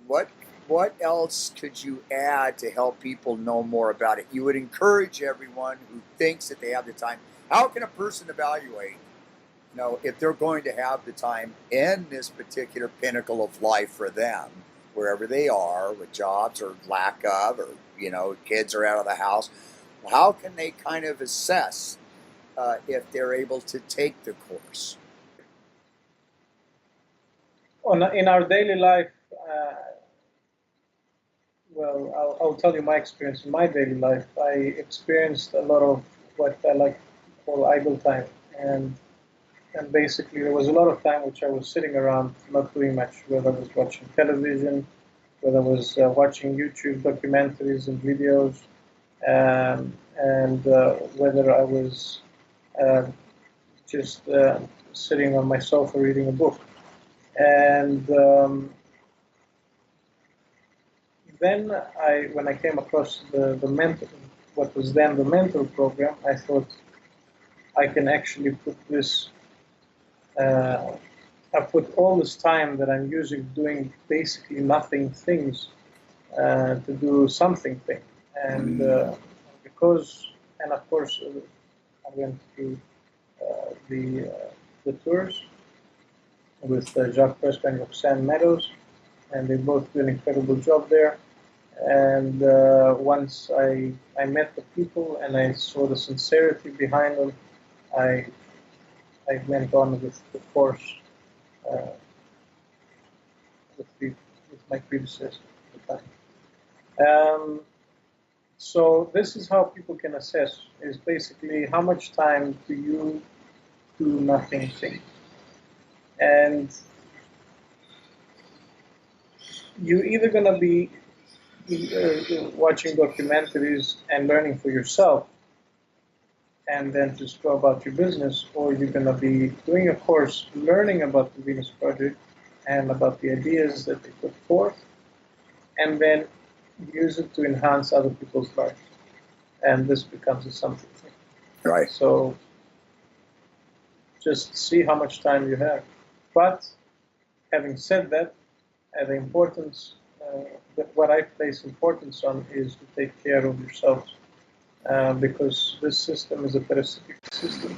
what else could you add to help people know more about it? You would encourage everyone who thinks that they have the time. How can a person evaluate, if they're going to have the time in this particular pinnacle of life for them, wherever they are, with jobs or lack of, or, kids are out of the house? How can they kind of assess if they're able to take the course? In our daily life, well, I'll tell you my experience in my daily life. I experienced a lot of what I like to call idle time, and basically there was a lot of time which I was sitting around not doing much, whether I was watching television, whether I was watching YouTube documentaries and videos, and whether I was just sitting on my sofa reading a book. And then when I came across the mentor, what was then the mentor program, I thought I can actually put this, I put all this time that I'm using doing basically nothing things to do something thing. And and of course, I went to the tours with Jacques Presco and Roxanne Meadows, and they both do an incredible job there. And once I met the people and I saw the sincerity behind them, I went on with the course with my predecessor at the time. So this is how people can assess, is basically how much time do you do nothing things. And you're either going to be watching documentaries and learning for yourself and then just go about your business, or you're going to be doing a course learning about the Venus Project and about the ideas that they put forth, and then use it to enhance other people's lives. And this becomes a something. Right. So just see how much time you have. But having said that, the importance, what I place importance on is to take care of yourselves, because this system is a parasitic system.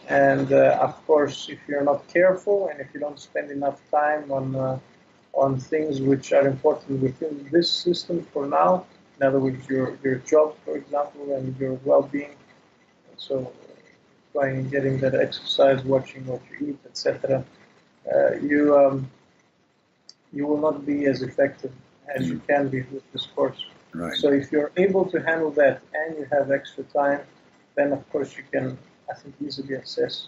And of course, if you're not careful and if you don't spend enough time on things which are important within this system for now, in other words, your job, for example, and your well-being, so going and getting that exercise, watching what you eat, etc., you will not be as effective as you can be with this course. Right. So if you're able to handle that and you have extra time, then of course you can, I think, easily assess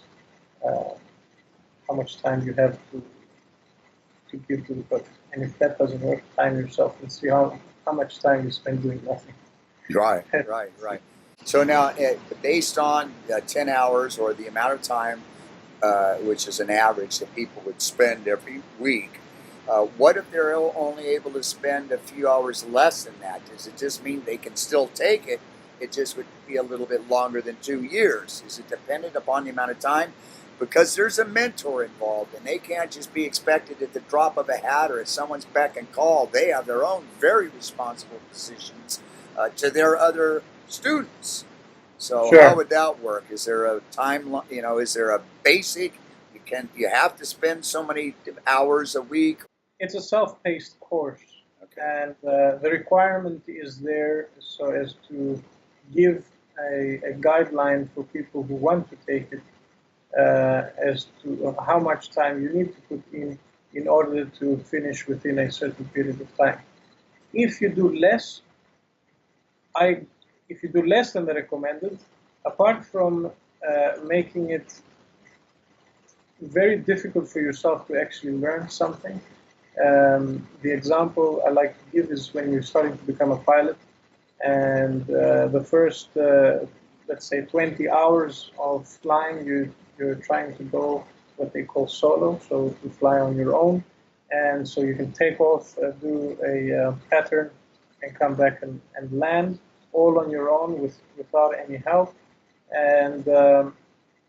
how much time you have to give to the project. And if that doesn't work, time yourself and see how much time you spend doing nothing. Right. So now, based on 10 hours or the amount of time, which is an average that people would spend every week, what if they're only able to spend a few hours less than that? Does it just mean they can still take it? It just would be a little bit longer than 2 years. Is it dependent upon the amount of time? Because there's a mentor involved, and they can't just be expected at the drop of a hat or at someone's beck and call. They have their own very responsible positions to their other students. So Sure. How would that work? Is there a time? Is there a basic? You have to spend so many hours a week. It's a self-paced course, Okay. and the requirement is there so as to give a guideline for people who want to take it as to how much time you need to put in order to finish within a certain period of time. If you do less, than the recommended, apart from making it very difficult for yourself to actually learn something. The example I like to give is when you're starting to become a pilot, and the first, let's say, 20 hours of flying, you're trying to go what they call solo, so to fly on your own, and so you can take off, do a pattern, and come back and land all on your own without any help. And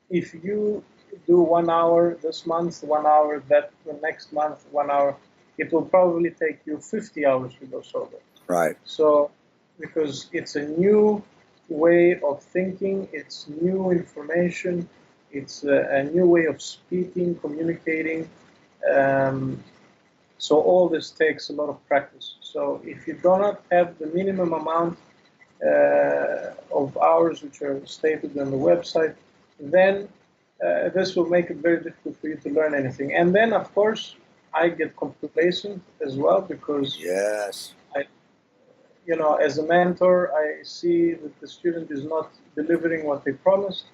if you do 1 hour this month, 1 hour the next month, 1 hour, it will probably take you 50 hours to go solo. Right. So, because it's a new way of thinking, it's new information, it's a new way of speaking, communicating. So all this takes a lot of practice. So if you do not have the minimum amount of hours which are stated on the website, then this will make it very difficult for you to learn anything. And then, of course, I get complacent as well because Yes. as a mentor, I see that the student is not delivering what they promised,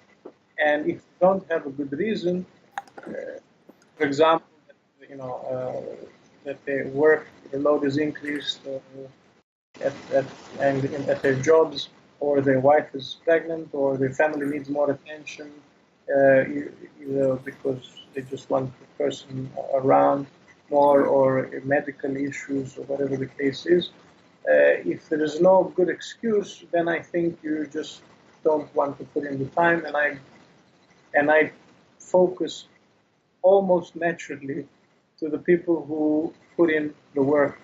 and if you don't have a good reason, for example, that their work, the load is increased at their jobs, or their wife is pregnant, or their family needs more attention, either because they just want the person around more, or medical issues, or whatever the case is. If there is no good excuse, then I think you just don't want to put in the time, and I focus almost naturally to the people who put in the work.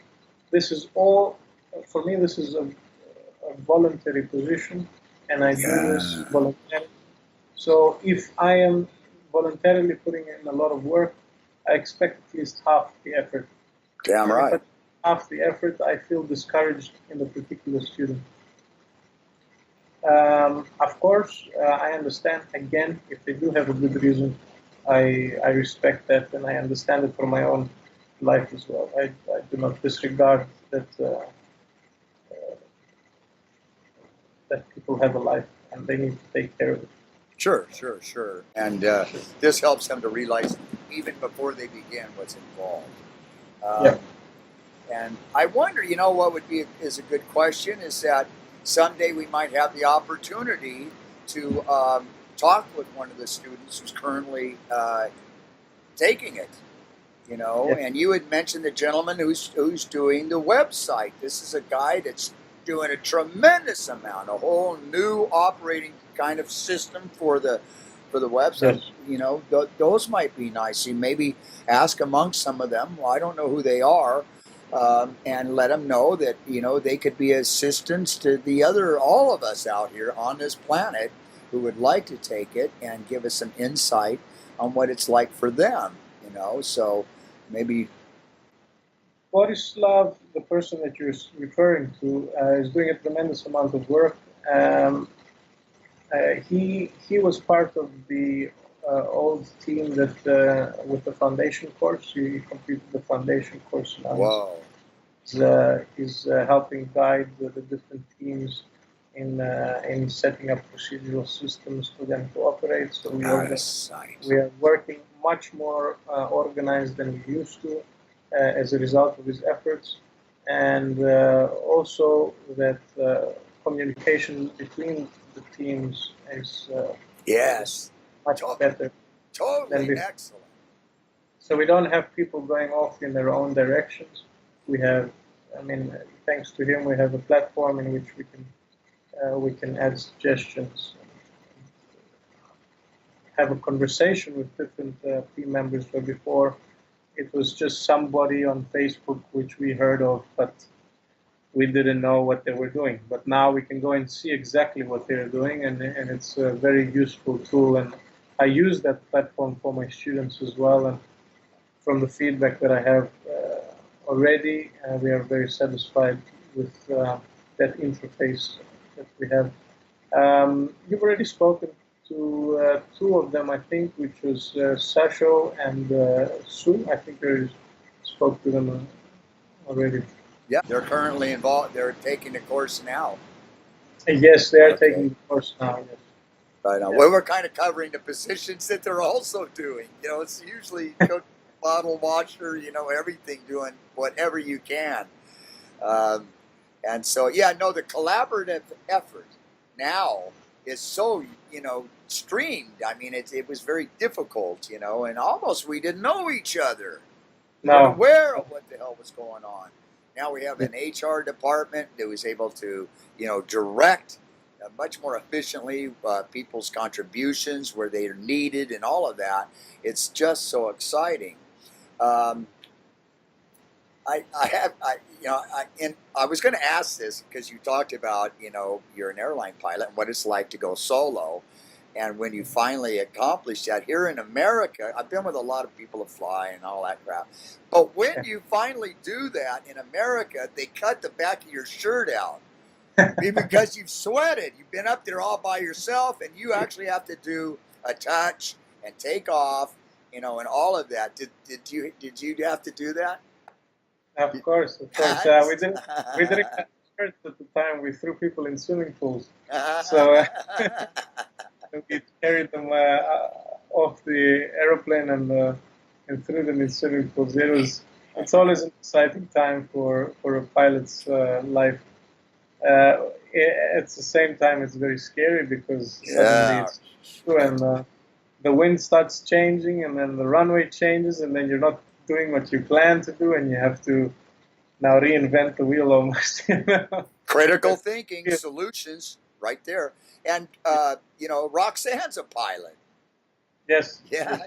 This is all, for me, this is a voluntary position, and I do this voluntarily. So if I am voluntarily putting in a lot of work, I expect at least half the effort. Damn right. If half the effort, I feel discouraged in the particular student. Of course, I understand, again, if they do have a good reason, I respect that, and I understand it for my own life as well. I do not disregard that that people have a life and they need to take care of it. Sure. And this helps them to realize even before they begin what's involved. And I wonder, what would be is a good question is that someday we might have the opportunity to talk with one of the students who's currently taking it, and you had mentioned the gentleman who's doing the website. This is a guy that's doing a tremendous amount, a whole new operating kind of system for the website. Yes. Those might be nice. You maybe ask amongst some of them. Well, I don't know who they are. And let them know that, they could be assistants to all of us out here on this planet who would like to take it and give us some insight on what it's like for them, so maybe. Borislav, the person that you're referring to, is doing a tremendous amount of work. He was part of the old team that with the foundation course. He completed the foundation course now. Wow. He's helping guide the different teams in setting up procedural systems for them to operate. So we are working much more organized than we used to as a result of his efforts, and also that communication between the teams is much better. Totally excellent. So we don't have people going off in their own directions. We have, thanks to him, we have a platform in which we can add suggestions, have a conversation with different team members. Where before it was just somebody on Facebook which we heard of, but we didn't know what they were doing. But now we can go and see exactly what they're doing, and it's a very useful tool. And I use that platform for my students as well. And from the feedback that I have already, we are very satisfied with that interface that we have. You've already spoken to two of them, I think, which was Sasho and Sue. I think you spoke to them already. Yeah, they're currently involved. They're taking the course now. Yes, they are taking the course now. Yes. Right on. Well, we're kind of covering the positions that they're also doing. It's usually cook, bottle washer, everything, doing whatever you can. And so, the collaborative effort now is so, streamed. It was very difficult, and almost we didn't know each other. We weren't aware of what the hell was going on. Now we have an HR department that was able to, direct much more efficiently people's contributions where they are needed and all of that. It's just so exciting. I was going to ask this because you talked about, you're an airline pilot and what it's like to go solo. And when you finally accomplish that here in America, I've been with a lot of people that fly and all that crap. But when you finally do that in America, they cut the back of your shirt out because you've sweated. You've been up there all by yourself, and you actually have to do a touch and take off, and all of that. Did you have to do that? Of course. We didn't have shirts at the time. We threw people in swimming pools. So we carried them off the aeroplane and threw them in swimming pools. It's always an exciting time for a pilot's life. At the same time, it's very scary because suddenly it's true, and the wind starts changing, and then the runway changes, and then you're not doing what you plan to do, and you have to now reinvent the wheel almost. Critical thinking, solutions, right there. And Roxanne's a pilot. Yes. Yeah.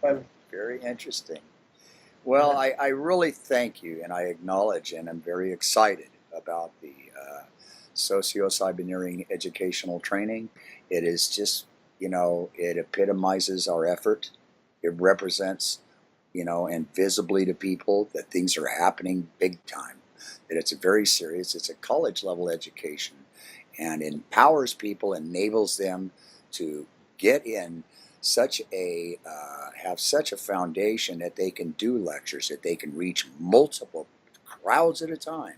Pilot. Very interesting. Well, I really thank you, and I acknowledge, and I'm very excited about the Sociocyberneering Educational Training. It is just, it epitomizes our effort. It represents, and visibly to people that things are happening big time, that it's very serious. It's a college level education, and empowers people, enables them to get in have such a foundation that they can do lectures, that they can reach multiple crowds at a time,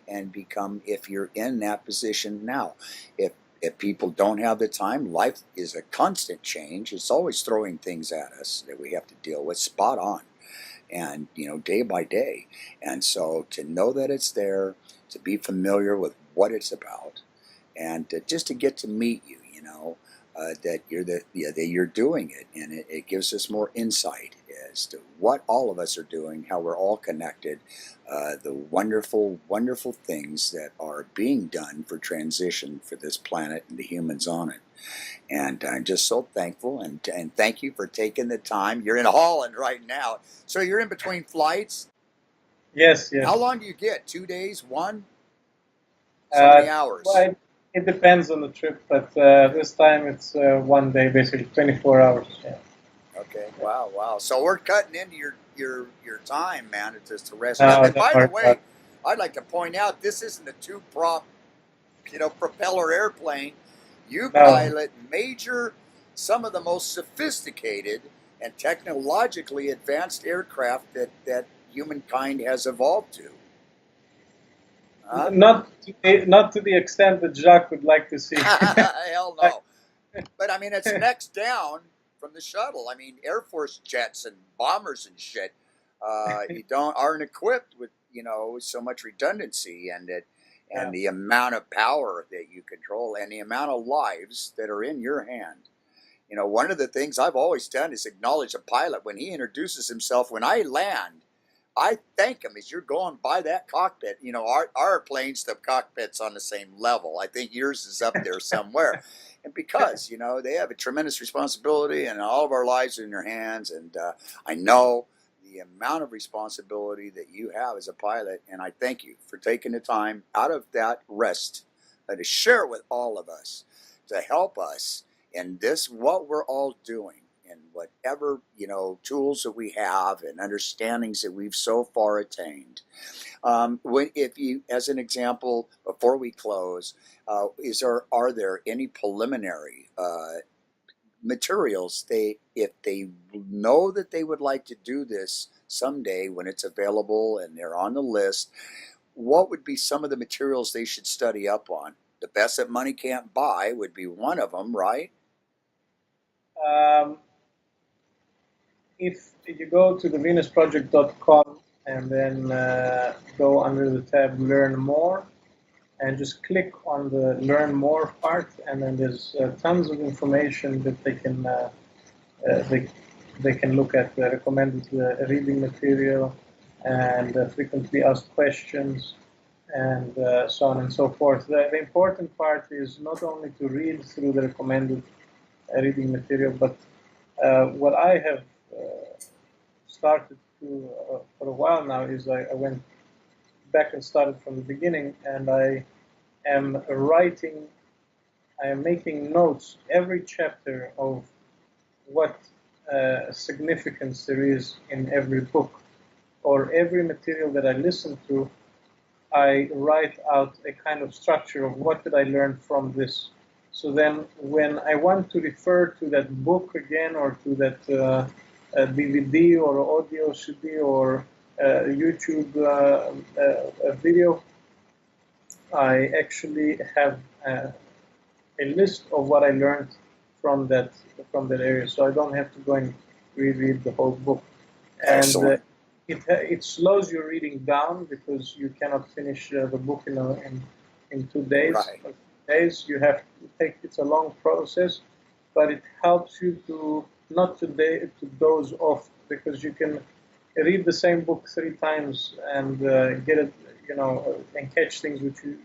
and become, if you're in that position now, if people don't have the time, life is a constant change. It's always throwing things at us that we have to deal with, spot on, and day by day. And so to know that it's there, to be familiar with what it's about, and just to get to meet you, that you're doing it, and it gives us more insight as to what all of us are doing, how we're all connected, the wonderful, wonderful things that are being done for transition for this planet and the humans on it. And I'm just so thankful, and thank you for taking the time. You're in Holland right now, so you're in between flights? Yes. How long do you get? 2 days? One? So many hours? Well, it depends on the trip, but this time it's 1 day, basically 24 hours. Yeah. Okay. Wow. So we're cutting into your time, man. It's just to rest up. And by the way, I'd like to point out, this isn't a two-prop, propeller airplane. You pilot some of the most sophisticated and technologically advanced aircraft that humankind has evolved to. Not to the extent that Jacques would like to see. Hell no. But I mean, it's next down from the shuttle. I mean, Air Force jets and bombers and shit, aren't equipped with so much redundancy and the amount of power that you control and the amount of lives that are in your hand. One of the things I've always done is acknowledge a pilot when he introduces himself. When I land, I thank him as you're going by that cockpit. Our planes, the cockpit's on the same level. I think yours is up there somewhere. And because, they have a tremendous responsibility, and all of our lives are in your hands. And I know the amount of responsibility that you have as a pilot. And I thank you for taking the time out of that rest to share with all of us, to help us in this, what we're all doing. And whatever, tools that we have and understandings that we've so far attained. If you, as an example, before we close, are there any preliminary materials if they know that they would like to do this someday when it's available and they're on the list, what would be some of the materials they should study up on? The best that money can't buy would be one of them, right? If you go to thevenusproject.com and then go under the tab Learn More and just click on the Learn More part, and then there's tons of information that they can look at, the recommended reading material and frequently asked questions and so on and so forth. The important part is not only to read through the recommended reading material, but what I have started to for a while now is I went back and started from the beginning, and I am making notes every chapter of what significance there is in every book or every material that I listen to. I write out a kind of structure of what did I learn from this So then when I want to refer to that book again, or to that DVD or audio CD or YouTube video, I actually have a list of what I learned from that area, so I don't have to go and reread the whole book. Excellent. And it slows your reading down, because you cannot finish the book in 2 days. Right. Days you have to take. It's a long process, but it helps you to not to doze off, because you can read the same book 3 times and get it, and catch things which you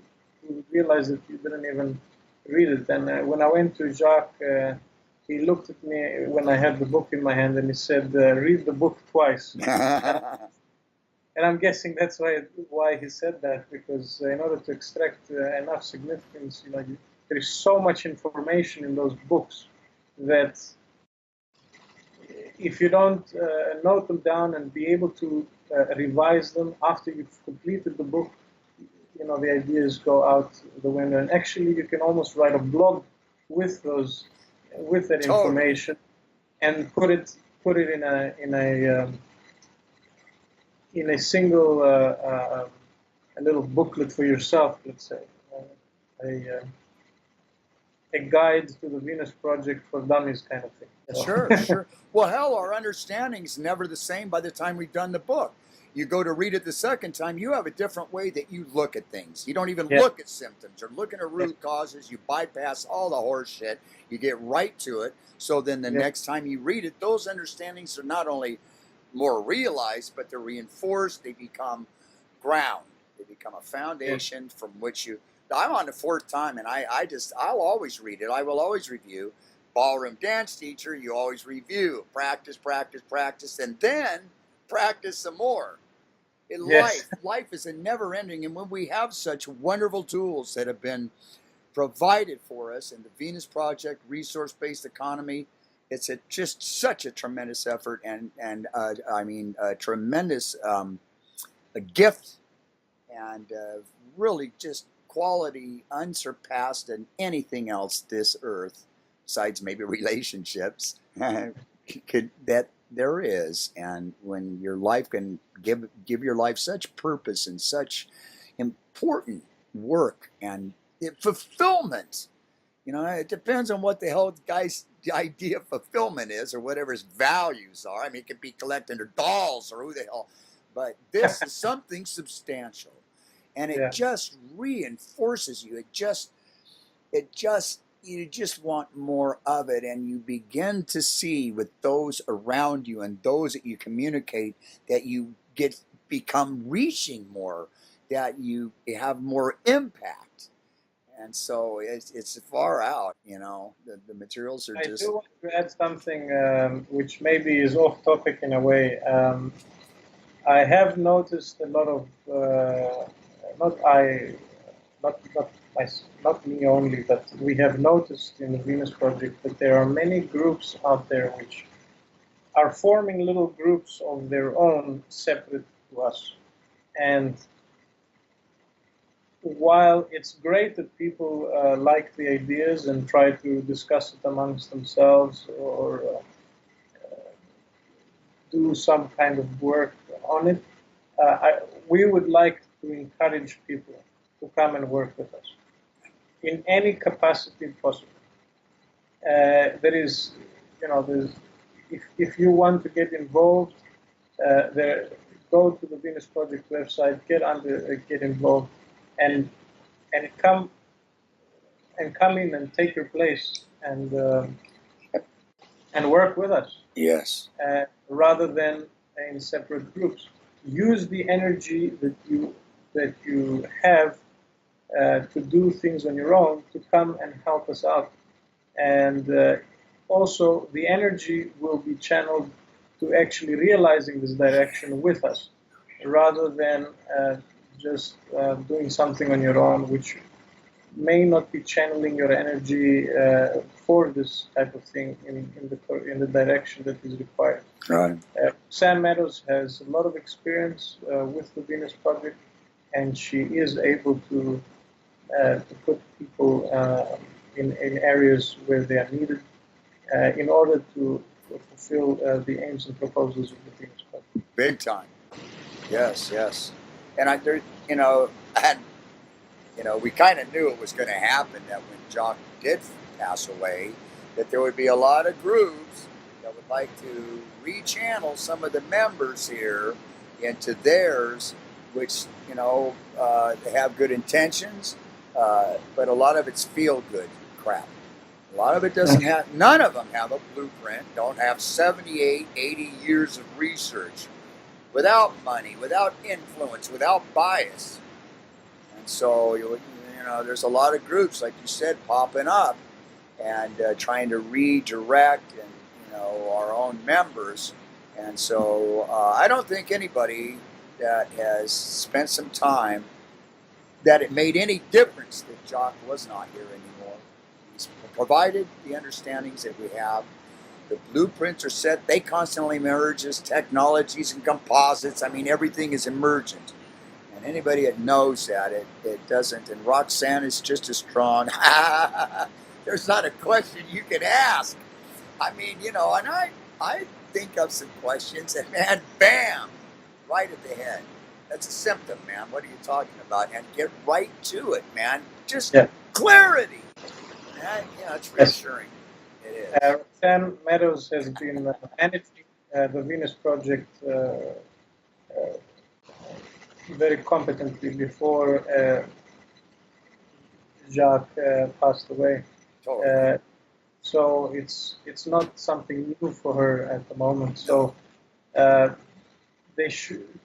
realize that you didn't even read it. And when I went to Jacques, he looked at me when I had the book in my hand, and he said, "Read the book twice." And I'm guessing that's why he said that, because in order to extract enough significance, there is so much information in those books that if you don't note them down and be able to revise them after you've completed the book, the ideas go out the window. And actually, you can almost write a blog with that information, and put it in a single a little booklet for yourself, let's say, a guide to the Venus Project for Dummies kind of thing. Sure, sure. Well, hell, our understanding's never the same by the time we've done the book. You go to read it the second time, you have a different way that you look at things. You don't even look at symptoms or looking at root causes. You bypass all the horse shit. You get right to it. So then the next time you read it, those understandings are not only more realized, but they're reinforced. They become ground. They become a foundation from which you... I'm on the 4th time, and I'll always read it. I will always review. Ballroom dance teacher, you always review. Practice, practice, practice, and then practice some more. Life is a never ending, and when we have such wonderful tools that have been provided for us in the Venus Project, resource-based economy, it's just such a tremendous effort, and a tremendous a gift, and really just quality unsurpassed in anything else this earth, besides maybe relationships, that there is. And when your life can give your life such purpose and such important work and fulfillment, it depends on what the hell the guy's idea of fulfillment is, or whatever his values are. I mean, it could be collecting their dolls or who the hell, but this is something substantial, and it just reinforces you. You just want more of it, and you begin to see with those around you and those that you communicate that you become reaching more, that you have more impact. And so it's far out, the materials are just... I do want to add something which maybe is off topic in a way. I have noticed a lot of, not me only, but we have noticed in the Venus Project that there are many groups out there which are forming little groups of their own separate to us. And while it's great that people like the ideas and try to discuss it amongst themselves, or do some kind of work on it, we would like to encourage people to come and work with us in any capacity possible. There's, if you want to get involved, go to the Venus Project website, get involved, and come in and take your place and work with us. Yes. Rather than in separate groups. Use the energy that you have to do things on your own, to come and help us out. And also the energy will be channeled to actually realizing this direction with us, rather than just doing something on your own, which may not be channeling your energy for this type of thing in the direction that is required. Right. Sam Meadows has a lot of experience with the Venus Project, and she is able to put people in areas where they are needed in order to fulfill the aims and proposals of the Venus Project. Big time. Yes, yes. And we kind of knew it was going to happen, that when Jock did pass away, that there would be a lot of groups that would like to rechannel some of the members here into theirs, which, they have good intentions, but a lot of it's feel-good crap. A lot of it doesn't have, none of them have a blueprint, don't have 78, 80 years of research, without money, without influence, without bias. And so, there's a lot of groups, like you said, popping up and trying to redirect our own members. And so I don't think anybody that has spent some time that it made any difference that Jock was not here anymore. He's provided the understandings that we have. The blueprints are set. They constantly merge as technologies and composites. I mean, everything is emergent. And anybody that knows that, it doesn't. And Roxanne is just as strong. There's not a question you can ask. I mean, and I think of some questions and, man, bam, right at the head. That's a symptom, man. What are you talking about? And get right to it, man. Just clarity. And, it's reassuring. It is. Roxanne Meadows has been managing the Venus Project very competently before Jacques passed away. Totally. So it's not something new for her at the moment. So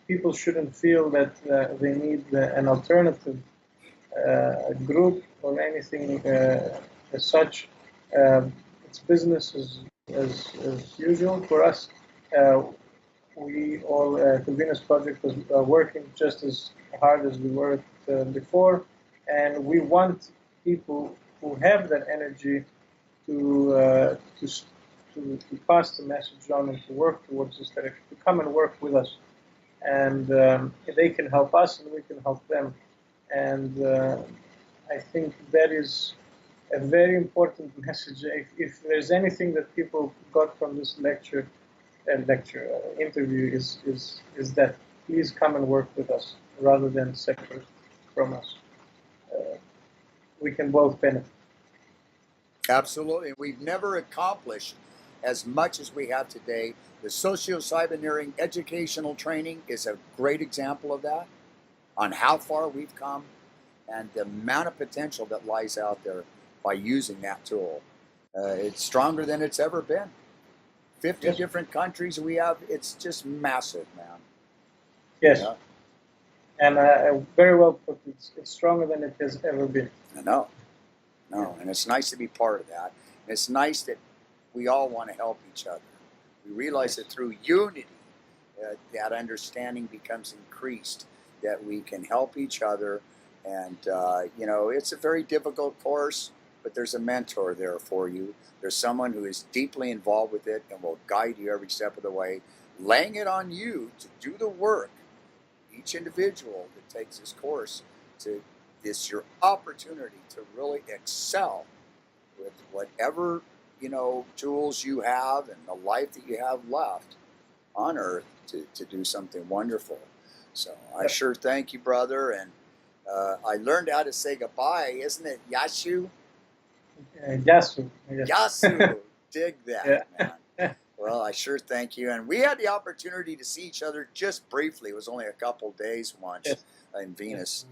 people shouldn't feel that they need an alternative group or anything as such. It's business as usual for us. We all, the Venus Project was working just as hard as we worked before, and we want people who have that energy to pass the message on and to work towards this direction, to come and work with us. And they can help us and we can help them. And I think that is a very important message. If there's anything that people got from this interview is that please come and work with us rather than separate from us. We can both benefit. Absolutely. We've never accomplished as much as we have today. The Sociocyberneering Educational Training is a great example of that, on how far we've come and the amount of potential that lies out there by using that tool. It's stronger than it's ever been. 50 different countries we have. It's just massive, man. Yes. And very well put. It's stronger than it has ever been. I know. No, and it's nice to be part of that. And it's nice that we all want to help each other. We realize that through unity, that understanding becomes increased, that we can help each other. And, it's a very difficult course, but there's a mentor there for you. There's someone who is deeply involved with it and will guide you every step of the way, laying it on you to do the work. Each individual that takes this course, it's your opportunity to really excel with whatever, tools you have and the life that you have left on Earth to do something wonderful. So I sure thank you, brother. And I learned how to say goodbye. Isn't it Yasu? Yasu. Yes. Yasu. Dig that, man. Well, I sure thank you. And we had the opportunity to see each other just briefly. It was only a couple days once in Venus.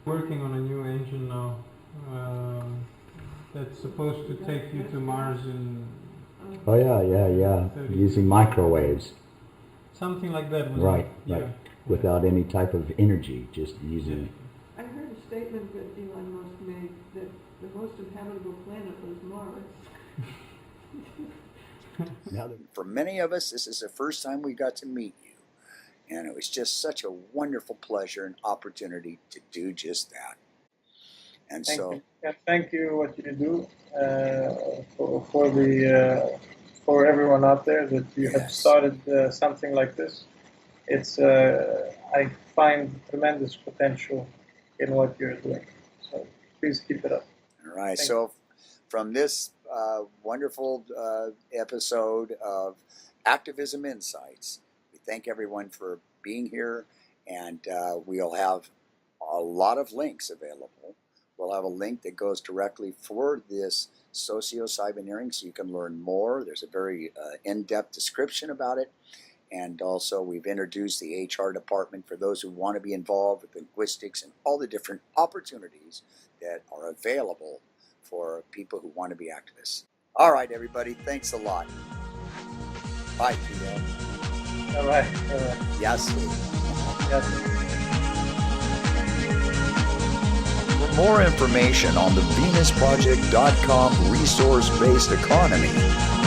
Working on a new engine now that's supposed to take you to Mars in... Oh, yeah. Using microwaves. Something like that. Right. Without any type of energy, just using... I heard a statement that Elon Musk made that the most inhabitable planet was Mars. For many of us, this is the first time we got to meet you. And it was just such a wonderful pleasure and opportunity to do just that. And thank you what you do for everyone out there that you have started something like this. It's I find tremendous potential in what you're doing. So please keep it up. All right. from this wonderful episode of Activism Insights. We thank everyone for being here, and we'll have a lot of links available. We'll have a link that goes directly for this socio-cyberneering, so you can learn more. There's a very in-depth description about it. And also, we've introduced the HR department for those who want to be involved with linguistics and all the different opportunities that are available for people who want to be activists. All right, everybody. Thanks a lot. Bye, Theo. All right. Yes. Yes. For more information on the venusproject.com resource-based economy,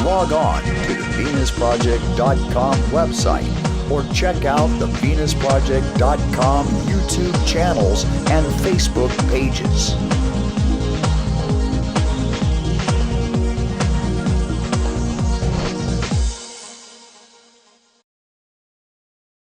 log on to the venusproject.com website or check out the venusproject.com YouTube channels and Facebook pages.